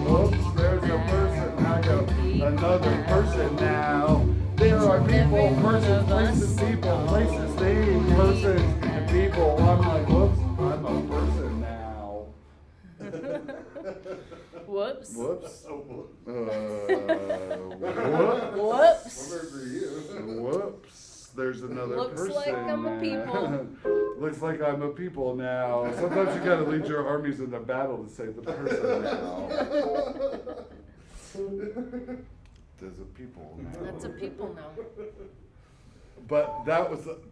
whoops, there's a person. I go, another person now. There are people, persons, places, people, places, things, persons, and people. I'm like, whoops, I'm a person now. Whoops. Whoops. Whoops. Whatever you. Whoops. There's another Looks person. like I'm a people. Looks like I'm a people now. Sometimes you gotta lead your armies into battle to save the person now. There's a people now. That's a people now. But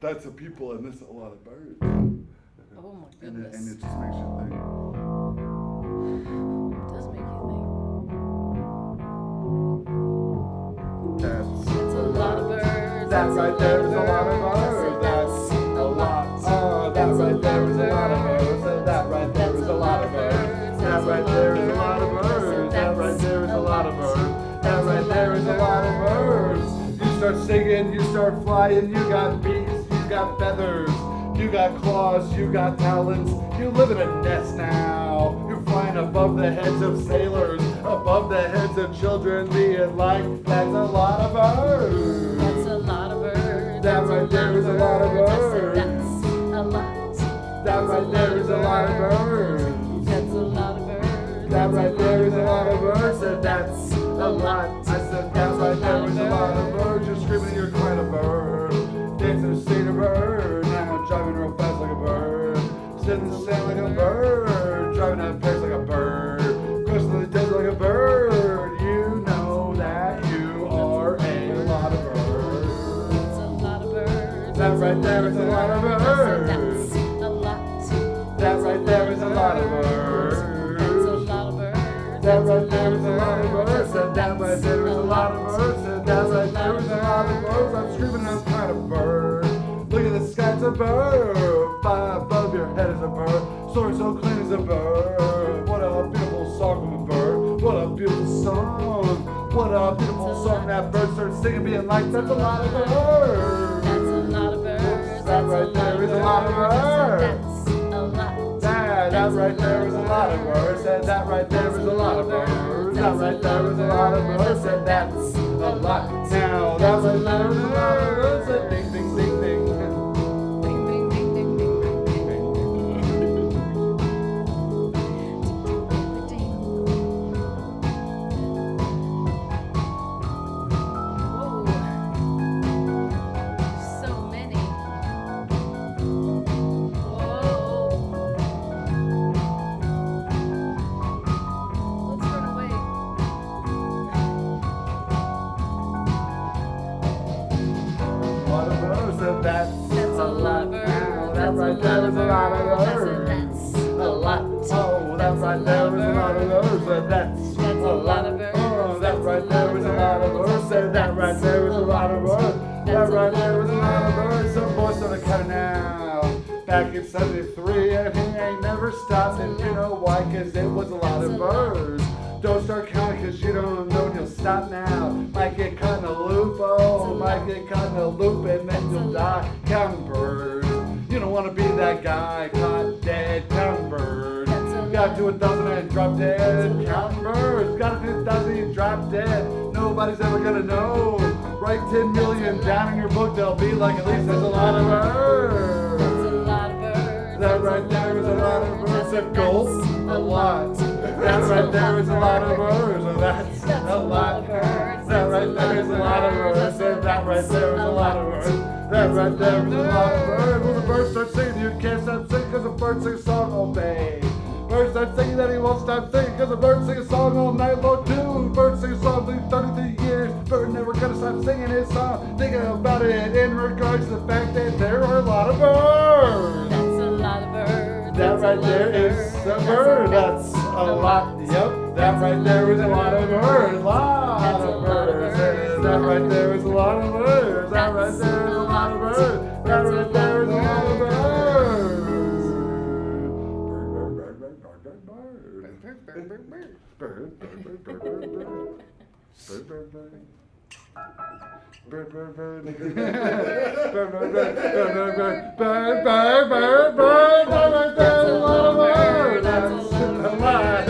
that's a people, and this a lot of birds. Oh my And it goodness. just makes you think. It does make you think. That's It's a lot of birds. that right there is a lot of birds. That's a lot. Oh, that right there is a lot of birds. That right there is a lot of birds. That right there is a lot of birds. That right there is a lot of birds. That right there is a lot of birds. You start singing, you start flying, you got beaks, you got feathers, you got claws, you got talons, you live in a nest now. You're flying above the heads of sailors, above the heads of children, being like, that's a lot of birds. That's a lot of birds. That right there is a lot of birds. That's a lot. That right there is a lot of birds. That's a lot of birds. That right there is a lot of birds. Said that's a lot. I said that right there is a lot of birds. You're screaming, you're quite a bird. Dancing to state a bird. Now I'm driving real fast like a bird. Sitting in the sand like a bird. Driving down Paris like a bird. Crossing the desert like a bird. You know that you are a lot of birds. That's a lot of birds. That right there is a lot of birds. That's a lot. That right there is a lot of birds. That's a lot of birds. That right there is a lot of birds. That right there is a lot of birds. That right there is a lot of birds. I'm screaming, I'm kind of bird. Look at the sky, it's a bird. Fly above your head is a bird. Soaring so clean as a bird. What a beautiful song from a bird. What a beautiful song. What a beautiful song that bird starts singing, being like, that's a lot of birds. That's a lot of birds. That right there is a lot of birds. That's a lot. That right there is a lot of words. That right there is a lot of words. That right there is a lot of words. That's a lot. Now that right there is a lot of words. Ding ding ding ding. Ding, ding, ding, ding, ding, ding, ding, ding. Whoa. So many. Whoa. Let's run away. A lot of words. That's That's a lot of birds. That right there is a lot of words. That's a lot. Oh, that right there is a lot of words. That's a lot of birds. Oh, that right there is a lot of words. That right there is a lot of words. That right there is a lot of words. Some boys started cutting out back in '73, and he ain't never stopped. And you know why? 'Cause it was a lot of birds. Don't start counting 'cause you don't know and you'll stop now. Might get caught in a loop, oh, might get caught in a loop and then you'll die counting birds. You don't want to be that guy caught dead counting birds. Got to 1,000 and drop dead counting birds. Got to 2,000 and drop dead. Nobody's ever gonna know. Write 10 million down in your book. They'll be like, at least there's a lot of birds. That's a lot of birds. That right there is a lot of birds. That gold, a lot. That right there is a lot of birds. That's a lot. That right there is a lot of birds. That right there is a lot of birds. That right there is a lot of birds. When the birds start singing, you can't stop singing 'cause the birds sing a song all day. Birds start singing that he won't stop singing 'cause the birds sing a song all night long too. Birds sing a song for 33 years. Bird never gonna stop singing his song. Thinking about it in regards to the fact that there are a lot of birds. That's a lot of birds. That right there is a bird. That's a lot. Yep. That right there is a lot of birds. Lot of birds. That right there is a lot of birds. That right there is a lot of birds. That right there is a lot of birds. Bird, bird, bird, bird, bird, bird, bird, bird. Bird, bird, bird, bird. Bird, bird, bird, bird, bird, bird. Bird, bird, bird. Bird, bird, bird. Bird, bird, bird, bird, bird, bird, bird, bird, bird. That right there is a lot of birds. That's a lot.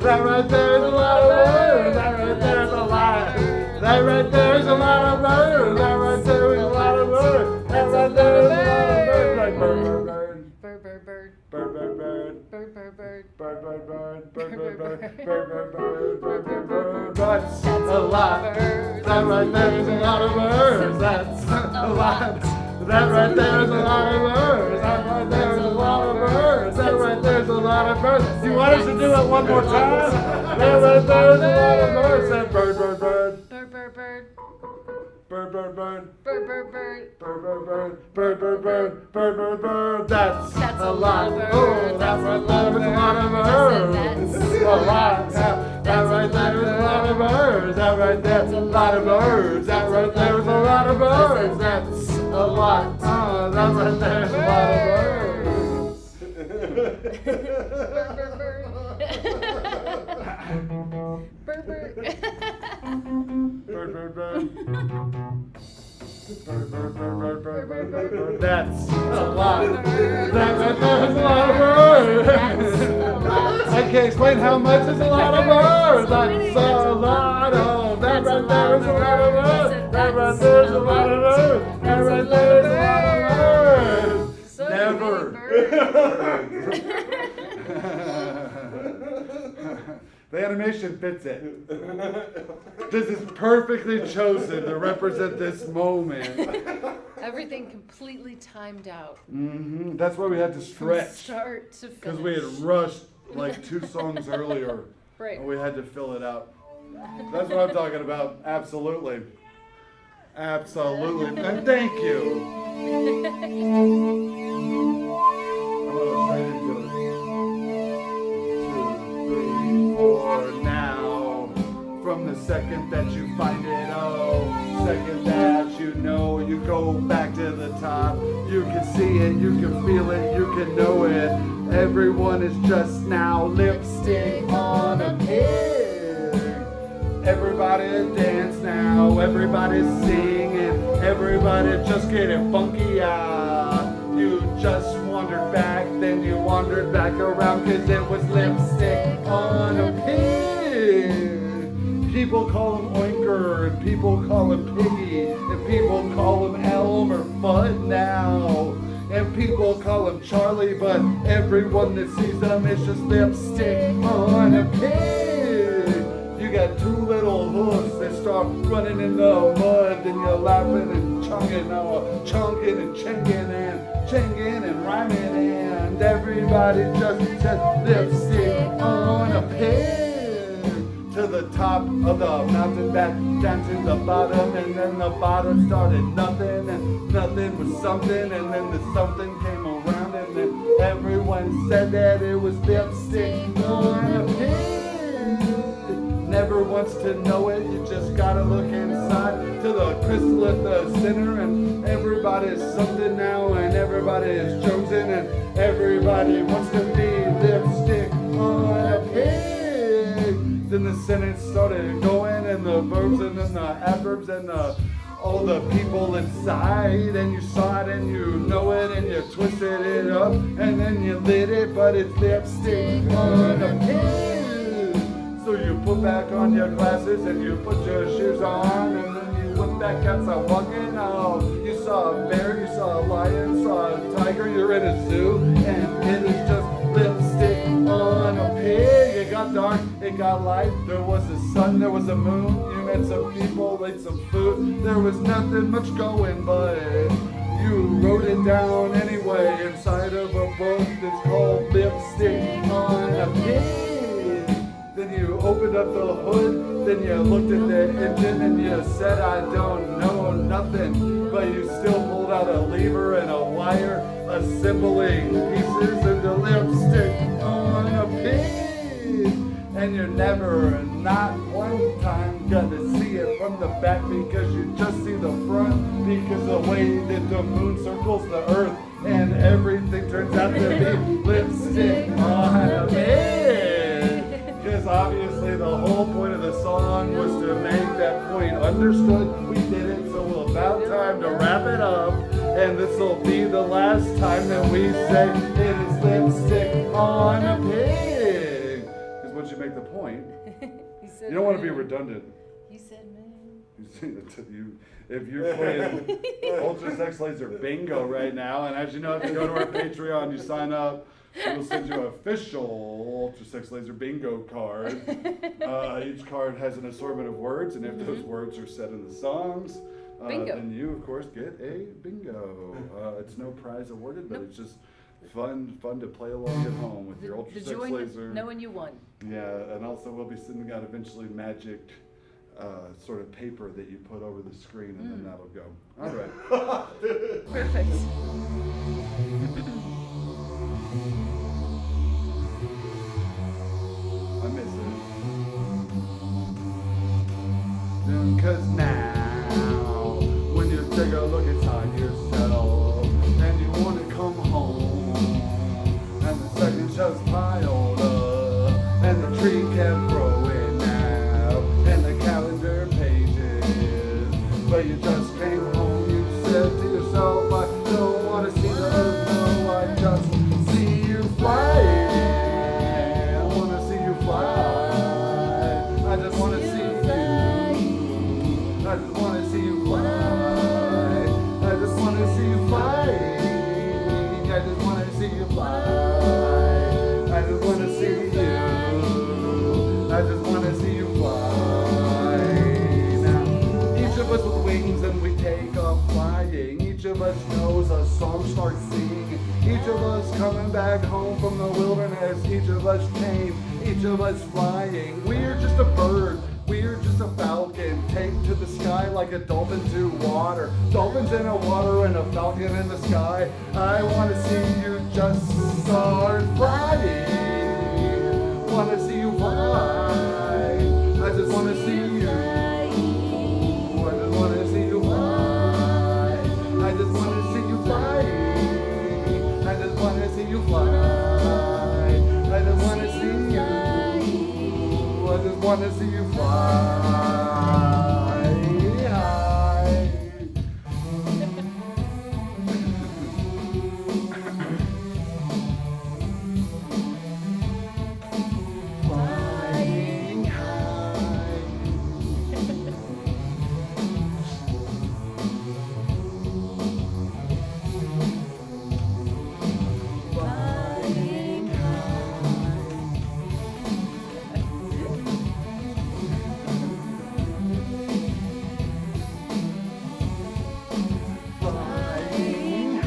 That right there is a lot of birds. That right there is a lot. That right there is a lot of birds. That right there is a lot of birds. That right there is a lot of birds. Like bird, bird, bird. Bird, bird, bird. Bird, bird, bird. Bird, bird, bird. Bird, bird, bird, bird, bird, bird, bird, bird, bird, bird, bird, bird. That's a lot. That right there is a lot of birds. That's a lot. That right there is a lot of birds. That right there is a lot of birds. That right there is a lot of birds. Do you want us to do it one more time? That right there is a lot of birds. That bird, bird, bird. Bird, bird, bird. Bird, bird, bird. Bird, bird, bird. Bird, bird, bird, bird, bird, bird, bird, bird, bird. That's a a lot lot. of Oh, birds. that right there is a lot of birds. That's A lot. That right there is a lot of birds. That right there is a lot of birds. That right there is a lot of birds. That's a lot. Oh, that right there is a lot of birds. Bird, bird, bird. Bird, bird. Bird, bird, bird. Bird, bird, bird, bird, bird, bird, bird, bird. That's a lot. That right there is a lot of birds. I can't explain how much is a lot of birds. That's a lot of. That right there is a lot of birds. That right there is a lot of birds. That right there is a lot of birds. So Never. many birds. The animation fits it. This is perfectly chosen to represent this moment. Everything completely timed out. That's why we had to From stretch. start to finish. Because we had rushed like 2 songs earlier. Right. And we had to fill it out. That's what I'm talking about. Absolutely. Absolutely. And thank you. I'm going to straight into it. 2, 3, 4 now. From the second that you find it, oh, second that you know, you go back to the top. You can see it, you can feel it, you can know it. Everyone is just now lipstick on a pig. Everybody dance now, everybody's singing, everybody just getting funky out. You just wandered back, then you wandered back around, cause it was lipstick on a pig. People call him Oinker, and people call him Piggy, and people call him Elmer Fudd now. And people call him Charlie, but everyone that sees him is just lipstick on a pig. You got two little hoofs that start running in the mud, and you're laughing and chunking and chinging and rhyming, and everybody just says lipstick on a pig. To the top of the mountain, back down to the bottom, and then the bottom started nothing, and nothing was something, and then the something came around, and then everyone said that it was lipstick on a pig. Never wants to know it, you just gotta look inside to the crystal at the center, and everybody is something now, and everybody is chosen, and everybody wants to be lipstick on a pig. Then the sentence started going, and the verbs and then the adverbs and all the people inside, and you saw it and you know it, and you twisted it up and then you lit it, but it's lipstick on a pig. So you put back on your glasses and you put your shoes on, and then you went back outside walking. Oh, you saw a bear, you saw a lion, saw a tiger, you're in a zoo, and it is just lipstick on a pig. It got dark, it got light, there was a sun, there was a moon, you met some people, ate some food, there was nothing much going, but you wrote it down anyway inside of a book that's called Lipstick on a Pig. Then you opened up the hood, then you looked at the engine and you said, I don't know nothing, but you still pulled out a lever and a wire, assembling pieces into lipstick on a pig. And you're never, not one time, gonna see it from the back, because you just see the front, because the way that the moon circles the earth and everything turns out to be lipstick on a pig. Because obviously the whole point of the song was to make that point understood. We did it, so it's about time to wrap it up. And this will be the last time that we say it is lipstick on a pig. Because once you make the point, you don't want to be redundant. You said man. If you're playing Ultra Sex Laser Bingo right now, and as you know, if you go to our Patreon, you sign up, we'll send you an official Ultra Sex Laser Bingo card. Each card has an assortment of words, and if those words are said in the songs, then you, of course, get a bingo. It's no prize awarded, but it's just fun to play along at home with your Ultra Sex Laser. Knowing you won. Yeah, and also we'll be sending out eventually magic sort of paper that you put over the screen, and then that'll go. All right. Perfect. I miss it. Because now, when you take a look inside yourself, and you want to come home, and the seconds just piled up, and the tree kept growing now, and the calendar pages, but you just came home, you said to yourself, I don't want to see the earth, no, I just see you flying. I want to see you fly. I just want to see you. I just want to see you fly. I just want to see you fly. I just want to see you fly. I just want to see you. I just want to see you fly. Now, each of us with wings and we take off flying. Each of us knows a song starts singing. Each of us coming back home from the wilderness. Each of us tame. Each of us flying. We're just a bird. We're just a falcon, take to the sky like a dolphin to water. Dolphins in the water and a falcon in the sky. I want to see you just start flying. Want to see you fly. I just want to see you. I just want to see you fly. I just want to see you fly. I just want to see you fly. I just want to see you. I just want to see you fly. high. Flying high. Flying Flying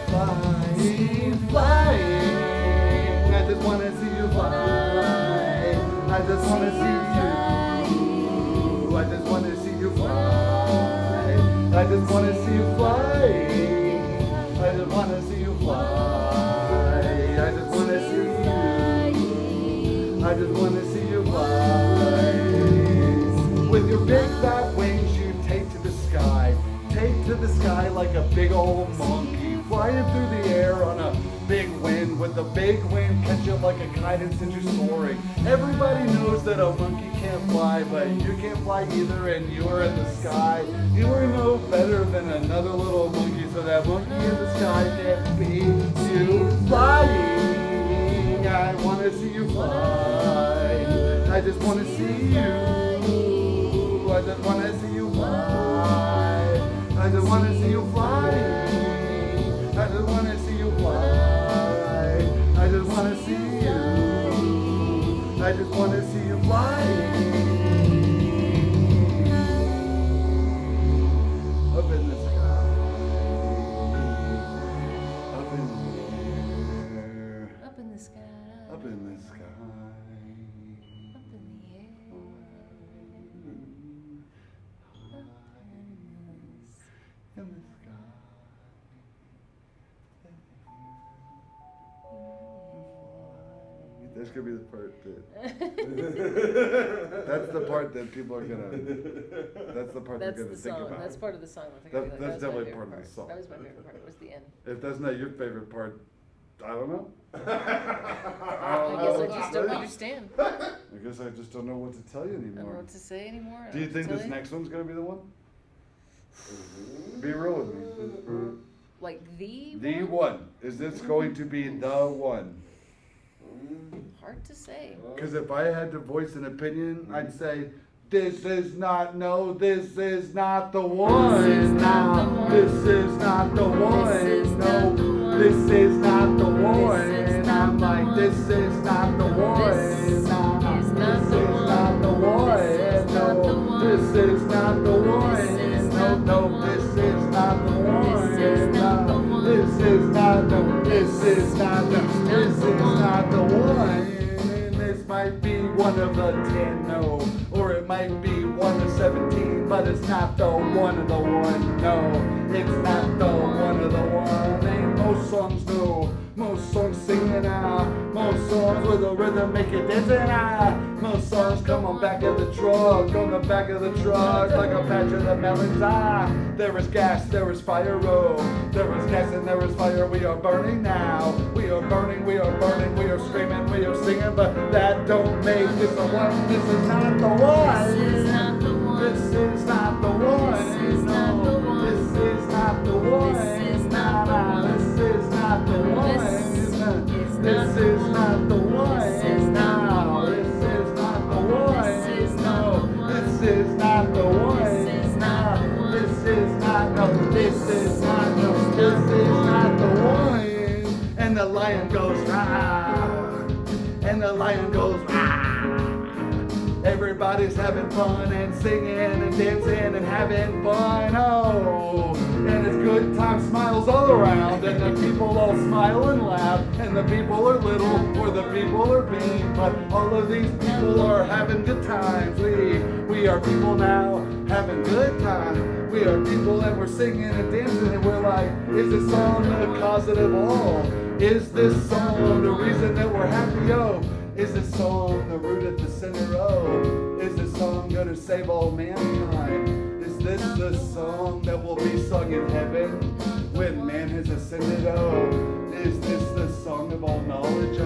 Flying, flying. I just wanna see you fly. I just wanna see you. I just wanna see you fly. I just wanna see you fly. I just wanna see you fly. I just wanna see you. I just wanna see you fly. With your big fat wings, you take to the sky. Take to the sky like a big old monkey, flying through the air on a big wind. With the big wind, catch you like a kite and send you soaring. Everybody knows that a monkey can't fly, but you can't fly either, and you are in the sky. You are no better than another little monkey, so that monkey in the sky can't beat you flying. I wanna see you fly. I just wanna see you. I just wanna see you fly. I just wanna see you fly. I just wanna see you fly. I just wanna see you. I just wanna see you fly. Up in the sky. Up in the air. Up in the sky. Up in the sky. Up in the air. In the sky. That's gonna be the part that. That's the part that people are gonna. That's the part That's they're gonna the think song. about. That's part of the song. I think I'd be like, That's was my definitely favorite part of the song. That was my favorite part. Was the end. If that's not your favorite part, I don't know. I guess I just don't understand. I I guess I just don't know what to tell you don't know anymore. what to say anymore. I Do you don't know think what to this tell you. next one's gonna be the one? Be real with me. Like the The one. Is this going to be the one? Hard to say. Because if I had to voice an opinion, I'd say, this is not, no, this is not the one. This is not the one. This is not the one. This is No, not the one. this is not the one. This is And not I'm the like, one. this is not the one. This Nah, is not this the is one. not the one. This is not the No, one. this is not the one. This is No, not the no, one. this is not the one. This is not the Nah, one. This is not the, this is not the, This this is is not not the one. This might be one of the 10, no, or it might be one of 17, but it's not the one of the one, no, it's not the one of the one. Ain't most songs no, most songs singing out, most songs with a rhythm make it dancing out. Most songs come on back of the truck, on the back of the truck, like a patch of the melons. There is gas, there is fire, oh, there is gas and there is fire. We are burning now, we are burning, we are burning, we are screaming, we are singing, but that don't make this the one. This is not the one. This is not the one. This is not the one. This is not the one. This is not the one. This is not the one. This is not the one. This is This is not the one. This is not the one. This is not the one. This is not the one. This is not the one. This is not the one. This is not no. This is not no. This is not the one. And the lion goes rah. And the lion goes rah. Everybody's having fun and singing and dancing and having fun. Oh, and it's good time, smiles all around, and the people all smile and laugh, and the people are little or the people are big, but all of these people are having good times. We are people now having good time. We are people and we're singing and dancing, and we're like, is this song the cause of it all? Is this song the reason that we're happy? Oh. Is this song the root at the center? Oh, is this song gonna save all mankind? Is this the song that will be sung in heaven with send it out. Is this the song of all knowledge?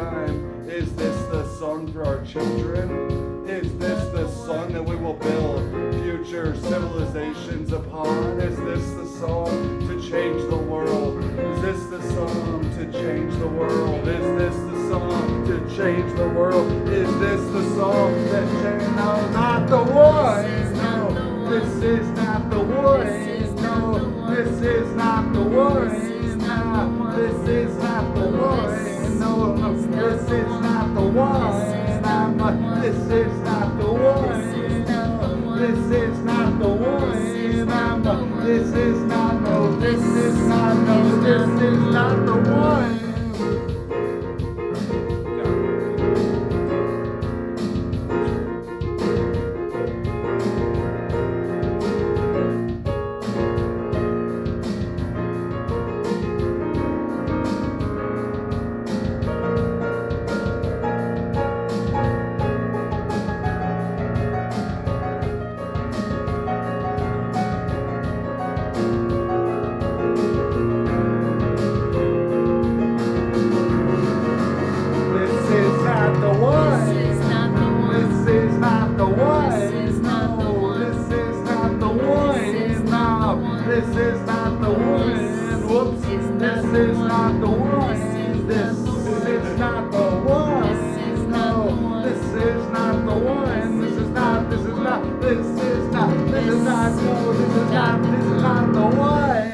Is this the song for our children? Is this the song that we will build future civilizations upon? Is this the song to change the world? Is this the song to change the world? Is this the song to change the world? Is this the song that change? No, not the one. No, this is not the one. No, this is not the one. No, this is not the one. No, no, this is not the one. This is not the one. This is not the one. This is not no. This is not no. This is not the one. This is not the one. Whoops. This is not the one. This is not the one. No. This is not the one. This is not. This is not. This is not. This is not. No. This is not. This is not the one.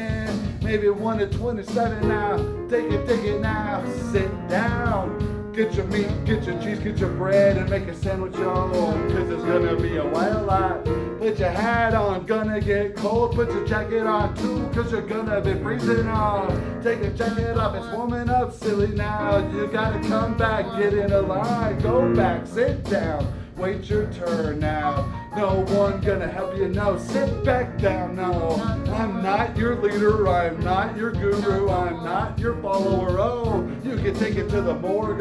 Maybe 1 to 27 now. Take it now. Sit down. Get your meat, get your cheese, get your bread, and make a sandwich on. Cause it's gonna be a while lot. Put your hat on, gonna get cold. Put your jacket on too, cause you're gonna be freezing on. Take your jacket off, it's warming up, silly now. You gotta come back, get in a line. Go back, sit down, wait your turn now. No one gonna help you, no, sit back down, no. I'm not your leader, I'm not your guru, I'm not your follower, oh. You can take it to the morgue,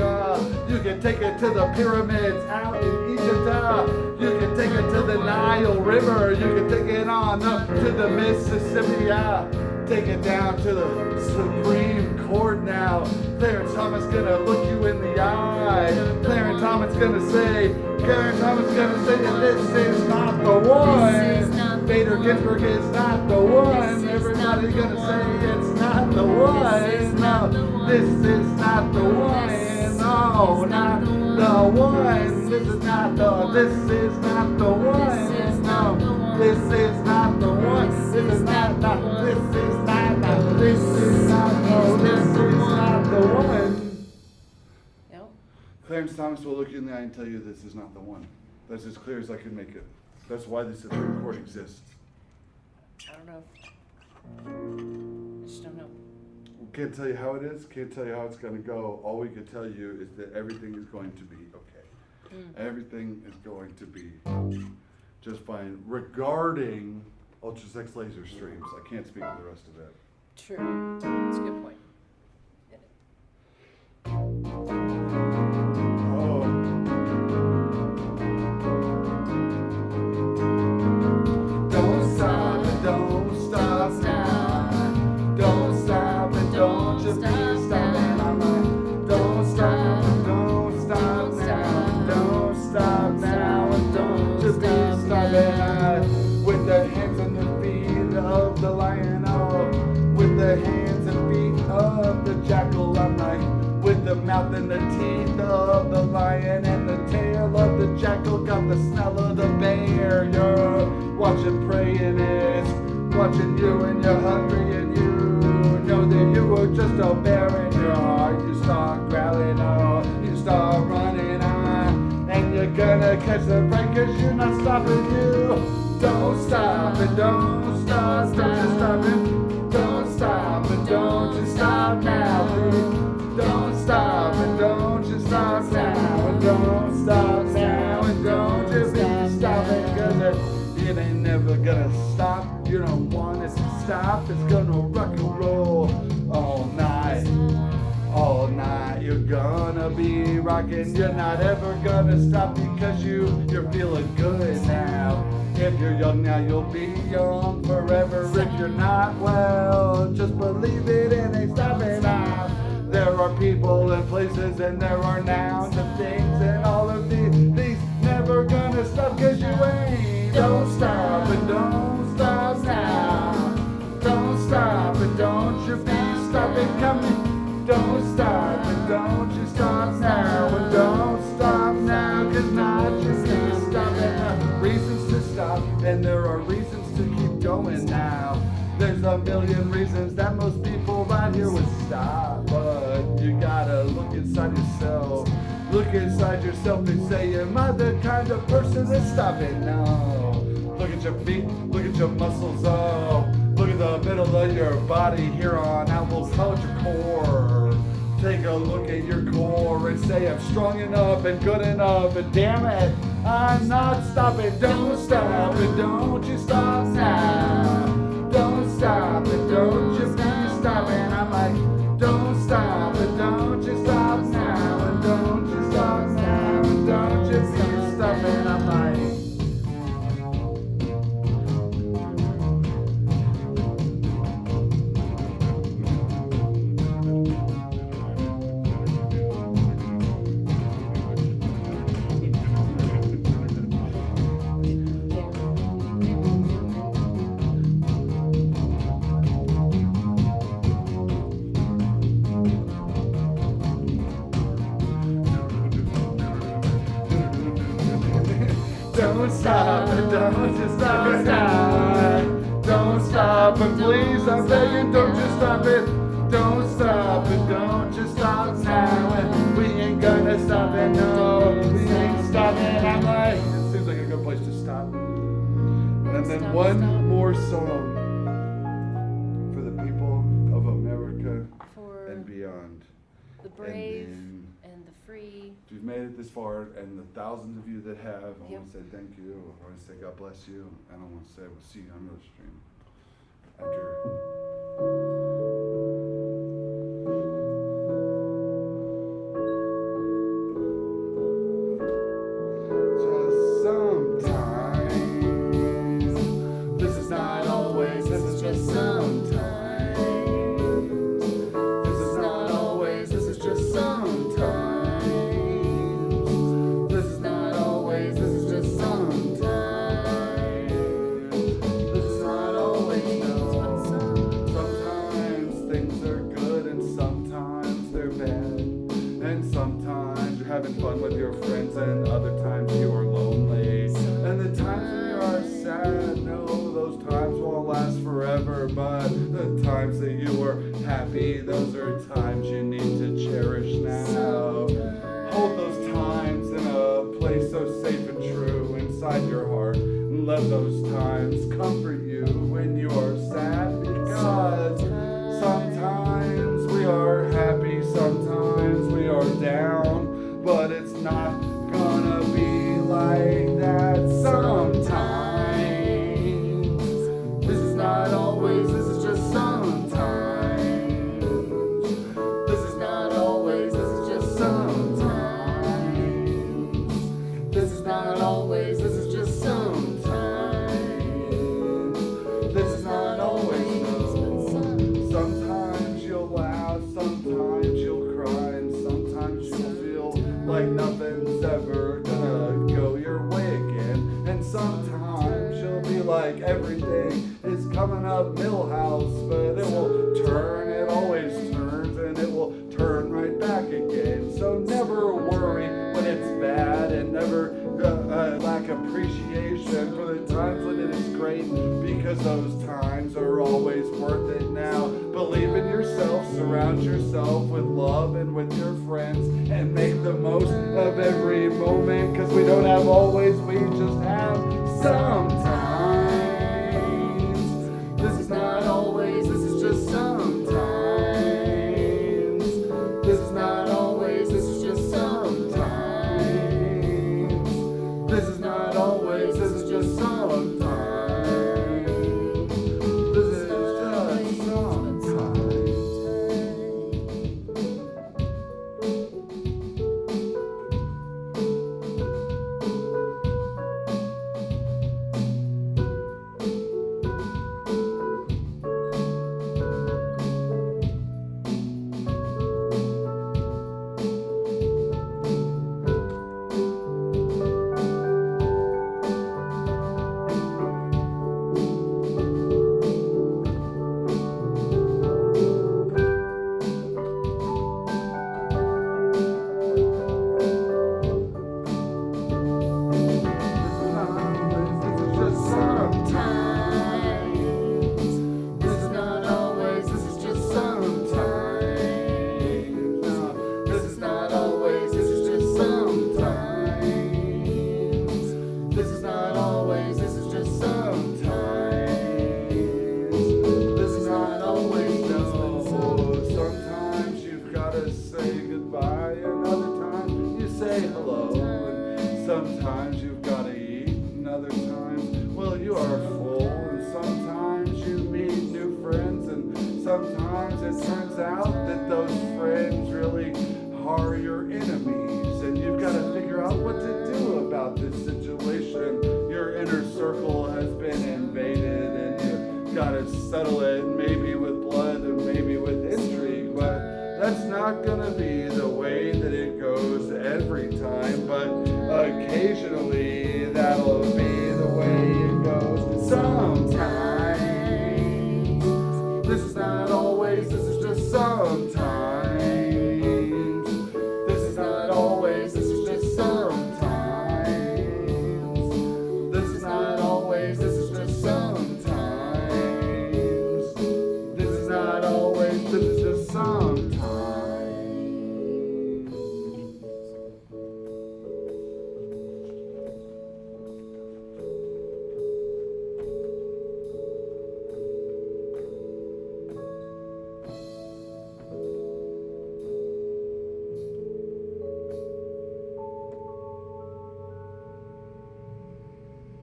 you can take it to the pyramids out in Egypt, you can take it to the Nile River, you can take it on up to the Mississippi, take it down to the Supreme Court now. Clarence Thomas gonna look you in the eye. Clarence Thomas gonna say that this is not the one. Bader Ginsburg is not the one. Everybody's gonna say it's not the one. No, this is not the one. No, not the one. This is not the one. No, this is not the one. This is not this is not the one. This is not this is not this is not the one. Yep. Clarence Thomas will look you in the eye and tell you this is not the one. That's as clear as I can make it. That's why the Supreme Court exists. I don't know. I just don't know. We can't tell you how it is, can't tell you how it's going to go. All we can tell you is that everything is going to be okay. Everything is going to be just fine. Regarding ultrasex laser streams, I can't speak to the rest of it. True. That's a good point. With the hands and the feet of the lion, with the hands and feet of the jackal, I'm like, with the mouth and the teeth of the lion and the tail of the jackal, got the smell of the bear. You're watching praying is watching you and you're hungry and you know that you were just a bear in your heart. You start growling, you start running on, and you're gonna catch the break cause you're not stopping you. Don't stop and don't stop, don't you stop it. Don't stop and don't you stop now, please. Don't stop and don't you stop now, and don't stop now, and don't you be stopping, cause it ain't never gonna stop. You don't want it to stop, it's gonna rock and roll all night. All night you're gonna be rocking, you're not ever gonna stop because you're feeling good now. If you're young now, you'll be young forever. If you're not, well, just believe it and ain't stopping now. There are people and places and there are nouns and things and all of these never gonna stop, cause you ain't. Don't stop and don't stop now. Don't stop and don't you be stopping coming. Don't stop and don't you stop now. And don't stop now, cause not you be stopping. Reasons to stop and there are reasons to keep going now. There's a million reasons that most people right here would stop, but you gotta look inside yourself. Look inside yourself and say, am I the kind of person that's stopping? No. Look at your feet, look at your muscles, oh. Look at the middle of your body here on out, we'll call it your core. Take a look at your core and say, I'm strong enough and good enough, and damn it, I'm not stopping. Don't stop and don't you stop now. Don't stop and don't you be stopping. I'm like, don't stop and don't you stop now. And don't you stop now. And don't you be stopping. I'm like, don't stop and don't you stop it now. Don't stop and please, I'm begging, don't you stop it. Don't stop and don't you stop now. And we ain't gonna stop it, no. We ain't stopping. I'm like, it seems like a good place to stop. And then one more song for the people of America For and beyond. the brave then- and the free. If you've made it this far, and the thousands of you that have, I Yep. want to say thank you. I want to say God bless you, and I want to say we'll see you on the stream after. Just sometimes. This is not always. This is just sometimes. This is not always. This is just sometimes. This is not always. This is just sometimes. This is not always. No. Sometimes things are good and sometimes they're bad. And sometimes you're having fun with your friends and other times you are lonely. And the times when you are sad, no, those times won't last forever. But the times that you were happy, those are times you need to cherish now. Hold those times in a place so safe and true inside your heart. And let those times comfort you when you are sad, because sometimes we are happy, sometimes we are down, but it's not gonna be like that sometimes. This is not always, this is just sometimes. This is not always, this is just sometimes. This is not always, this is just sometimes. This is not always, no. Sometimes you'll laugh, sometimes you'll cry, and sometimes you'll feel like nothing's ever gonna go your way again. And sometimes you'll be like everything is coming up Millhouse, but it will turn, it always turns, and it will turn right back again. So never worry when it's bad, and never lack appreciation for the times when it is great, because those times are always worth it now. Believe in yourself, surround yourself with love and with your friends, and make the most of every moment, because we don't have always, we just have sometimes. This is not always, this is just sometimes. This is not always, this is just sometimes. This is not always, this is just sometimes. This is just sometimes. sometimes it turns out that those friends really are your enemies, and you've got to figure out what to do about this situation. Your inner circle has been invaded, and you've got to settle it, maybe with blood and maybe with intrigue, but that's not going to be the way that it goes every time, but occasionally that'll be